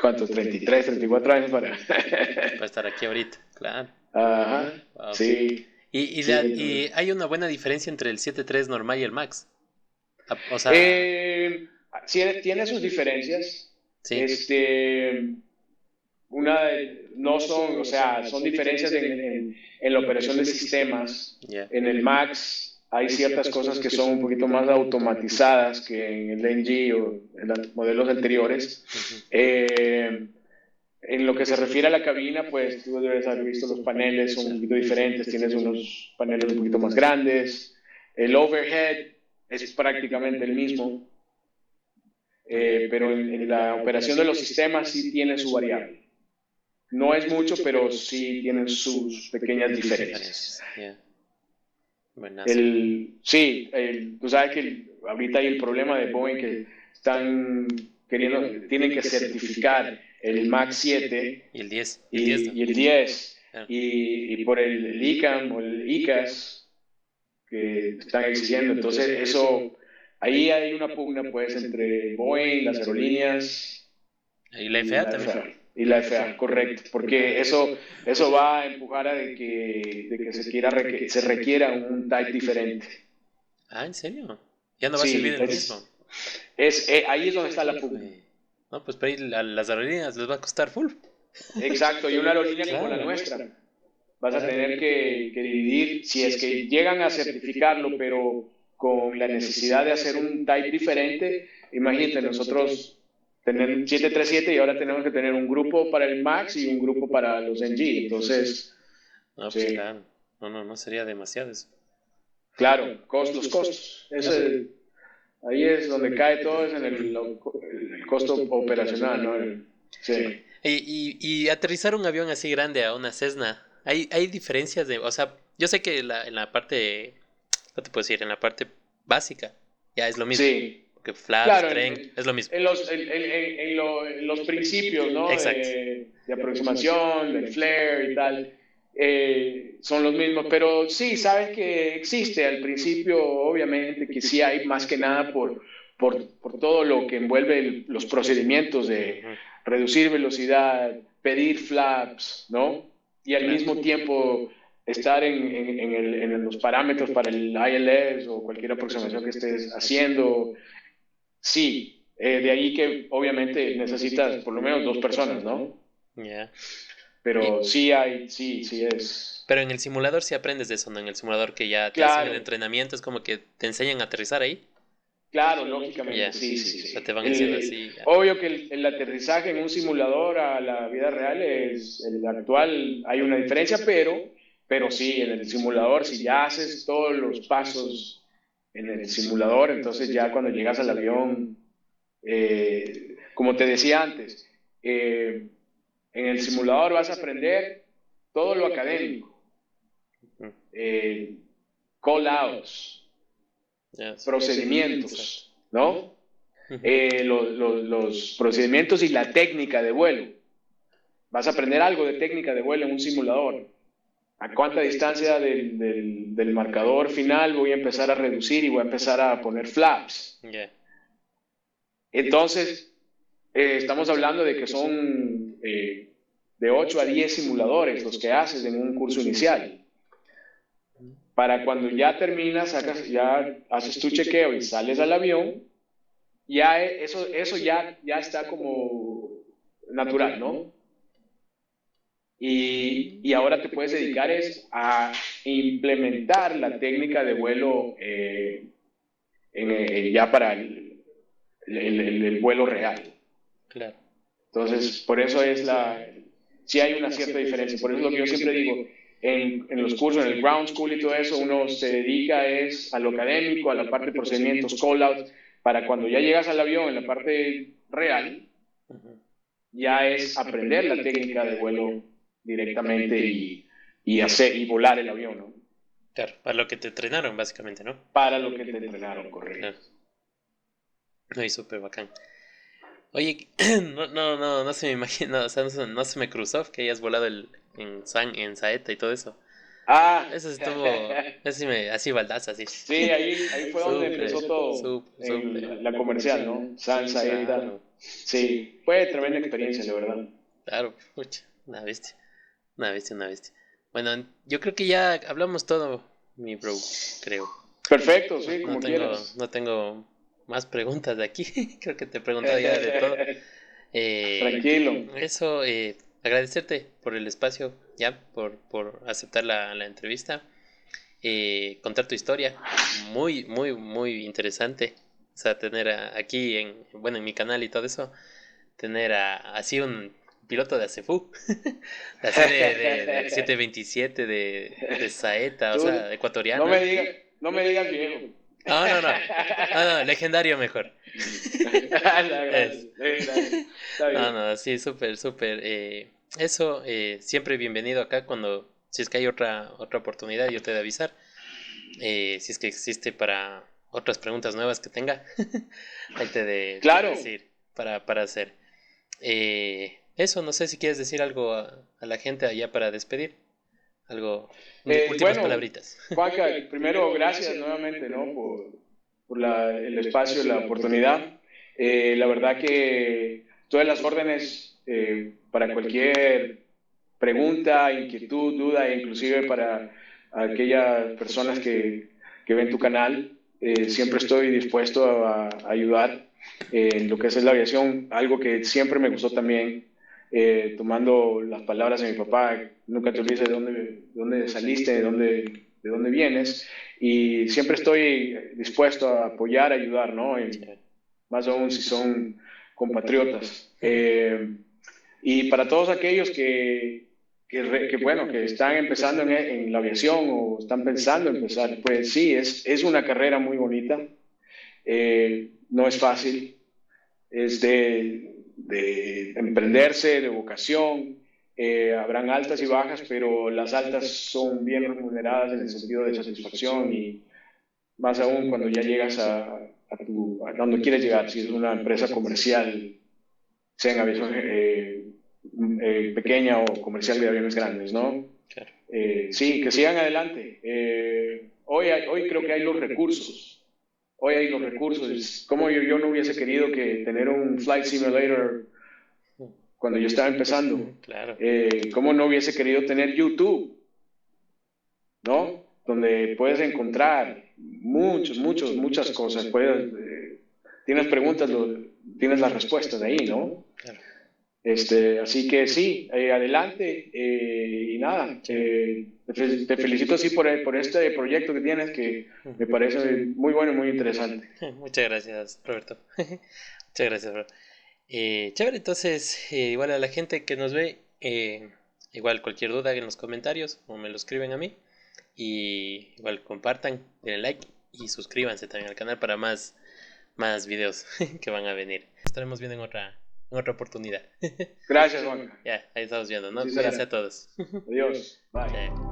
¿cuántos? 33, 34 años para... Para estar aquí ahorita, claro. Ajá, Wow. sí, sí. Y hay una buena diferencia entre el 7.3 normal y el Max. O sea, Eh, sí, tiene sus diferencias. sí, Este, no son, o sea, son diferencias en la operación de sistemas. ya. En el Max hay ciertas cosas que son un poquito más automatizadas que en el NG o en los modelos anteriores. Ujú. En lo que se refiere a la cabina, pues tú debes haber visto los paneles son un poquito diferentes, tienes unos paneles un poquito más grandes, el overhead es prácticamente el mismo, pero en la operación de los sistemas sí tiene su variable. No es mucho, pero sí tienen sus pequeñas diferencias. Ya. Buenazo. Tú sabes que ahorita hay el problema de Boeing que están tienen que certificar el MAX 7 Y el 10. Y el 10 no. y el 10 Claro. y por el ICAM o el ICAS que están exigiendo. Entonces, ahí hay una pugna pues entre Boeing, las aerolíneas Y la FAA también. Y la FAA, correcto, porque eso va a empujar a de que se requiera un type diferente. Ah, ¿en serio? Ya no va a servir Sí, el mismo. ahí es donde está la pugna. No, pues para ir a las aerolíneas les va a costar full. Exacto, y una aerolínea como la Claro. nuestra, vas a tener que dividir, si es que llegan a certificarlo, pero con la necesidad de hacer un type diferente, imagínate, nosotros tener 737 y ahora tenemos que tener un grupo para el MAX y un grupo para los NG, entonces, No, pues sí, claro. No sería demasiado eso. claro, los costos, ahí es donde cae todo, es en el costo operacional, ¿no? Sí. Y aterrizar un avión así grande a una Cessna, hay diferencias de, o sea, yo sé que en la parte, ¿qué te puedo decir? En la parte básica, ya es lo mismo. Sí, Porque flaps, claro, tren, es lo mismo. en los principios, ¿no? Exacto. De aproximación, del flare y tal, son los mismos, pero sí, sabes que existe al principio, obviamente, que sí hay más que nada por todo lo que envuelve los procedimientos de Ujú. reducir velocidad, pedir flaps, ¿no? Y al Claro. mismo tiempo estar en los parámetros para el ILS o cualquier aproximación que estés haciendo. Sí, de ahí que obviamente necesitas por lo menos dos personas, ¿no? Ya. Pero sí es. Pero en el simulador sí aprendes de eso, ¿no? En el simulador que ya te hacen el Claro, entrenamiento, es como que te enseñan a aterrizar ahí. claro, Ya. lógicamente, sí, O sea, sí. te van diciendo así. Ya. Obvio que el aterrizaje en un simulador a la vida real es el actual, hay una diferencia, pero sí, en el simulador, si ya haces todos los pasos en el simulador, entonces ya cuando llegas al avión, como te decía antes, en el simulador vas a aprender todo lo académico, Ujú. eh, call-outs, Ya, sí. procedimientos, ¿no? Ujú. Los procedimientos y la técnica de vuelo. Vas a aprender algo de técnica de vuelo en un simulador. ¿A cuánta distancia del marcador final voy a empezar a reducir y voy a empezar a poner flaps? Ya. Entonces, estamos hablando de que son de 8 a 10 simuladores los que haces en un curso inicial. Para cuando ya terminas, ya haces tu chequeo y sales al avión, ya eso ya está como natural, ¿no? Y ahora te puedes dedicar a implementar la técnica de vuelo ya para el vuelo real. Claro. Entonces, por eso sí hay una cierta diferencia. Por eso es lo que yo siempre digo, en los cursos, en el ground school y todo eso, uno se dedica a lo académico, a la parte de procedimientos, call-outs, para cuando ya llegas al avión, en la parte real, Ujú. ya es aprender la técnica de vuelo directamente y volar el avión, ¿no? Claro, para lo que te entrenaron, básicamente, ¿no? Para lo que te entrenaron, Claro. correcto. No, y súper bacán. Oye, no se me imagina, o sea, no se me cruzó que hayas volado en Saeta y todo eso. Ah, Eso estuvo, así baldazo, así. sí, ahí fue donde Súper, empezó todo súper. en la comercial, ¿no? Salsa, ETA. Claro, Sí, fue tremenda experiencia, la verdad. claro, pucha, una bestia. Bueno, yo creo que ya hablamos todo, mi bro, creo. Perfecto, sí, como quieras. No tengo más preguntas de aquí. Creo que te he preguntado ya de todo. Eh, Tranquilo. eso, agradecerte por el espacio, ya, por aceptar la entrevista, contar tu historia, muy interesante. O sea, tener aquí bueno, en mi canal y todo eso, tener así un piloto de ACFU, así del 727 de Saeta, o Tú, sea, no ecuatoriano. me digas, no me digas viejo. No, legendario mejor. Es. Gracias, gracias. Está bien. No, sí, súper. Eso, siempre bienvenido acá si es que hay otra oportunidad, yo te he de avisar. Si es que existe para otras preguntas nuevas que tenga, ahí te de Claro. decir para hacer. Eso, no sé si quieres decir algo a la gente allá para despedir. Algo, últimas Bueno, palabritas. Juanca, primero gracias nuevamente, ¿no? Por el espacio y la oportunidad. La verdad que todas las órdenes para cualquier pregunta, inquietud, duda, e inclusive para aquellas personas que ven tu canal, siempre estoy dispuesto a ayudar en lo que es la aviación, algo que siempre me gustó también, tomando las palabras de mi papá, nunca te olvides de dónde saliste, de dónde vienes, y siempre estoy dispuesto a apoyar, a ayudar, ¿no? Más aún si son compatriotas. Y para todos aquellos bueno, que están empezando en la aviación o están pensando en empezar, pues sí, es una carrera muy bonita, no es fácil, es de emprenderse, de vocación, habrán altas y bajas, pero las altas son bien remuneradas en el sentido de satisfacción y más aún cuando ya llegas a donde quieres llegar, si es una empresa comercial, sea en aviación pequeña o comercial de aviones grandes, ¿no? Claro. Sí, que sigan adelante. Hoy creo que hay los recursos. Hoy hay los recursos. Como yo no hubiese querido que tener un flight simulator cuando yo estaba empezando. Claro. ¿Cómo no hubiese querido tener YouTube? ¿No? Donde puedes encontrar muchas cosas. Tienes preguntas, tienes las respuestas de ahí, ¿no? Claro. Así que sí, adelante y nada, te felicito sí por este proyecto que tienes que me parece muy bueno y muy interesante. Muchas gracias, Roberto. Muchas gracias, bro. Chévere, entonces, igual a la gente que nos ve, igual cualquier duda en los comentarios o me lo escriben a mí. Y igual compartan, denle like y suscríbanse también al canal para más videos que van a venir. Estaremos viendo en otra oportunidad. Gracias, Juan. Ya, ahí estamos viendo, ¿no? Así Cuídense será. a todos. Adiós. Bye. Chao.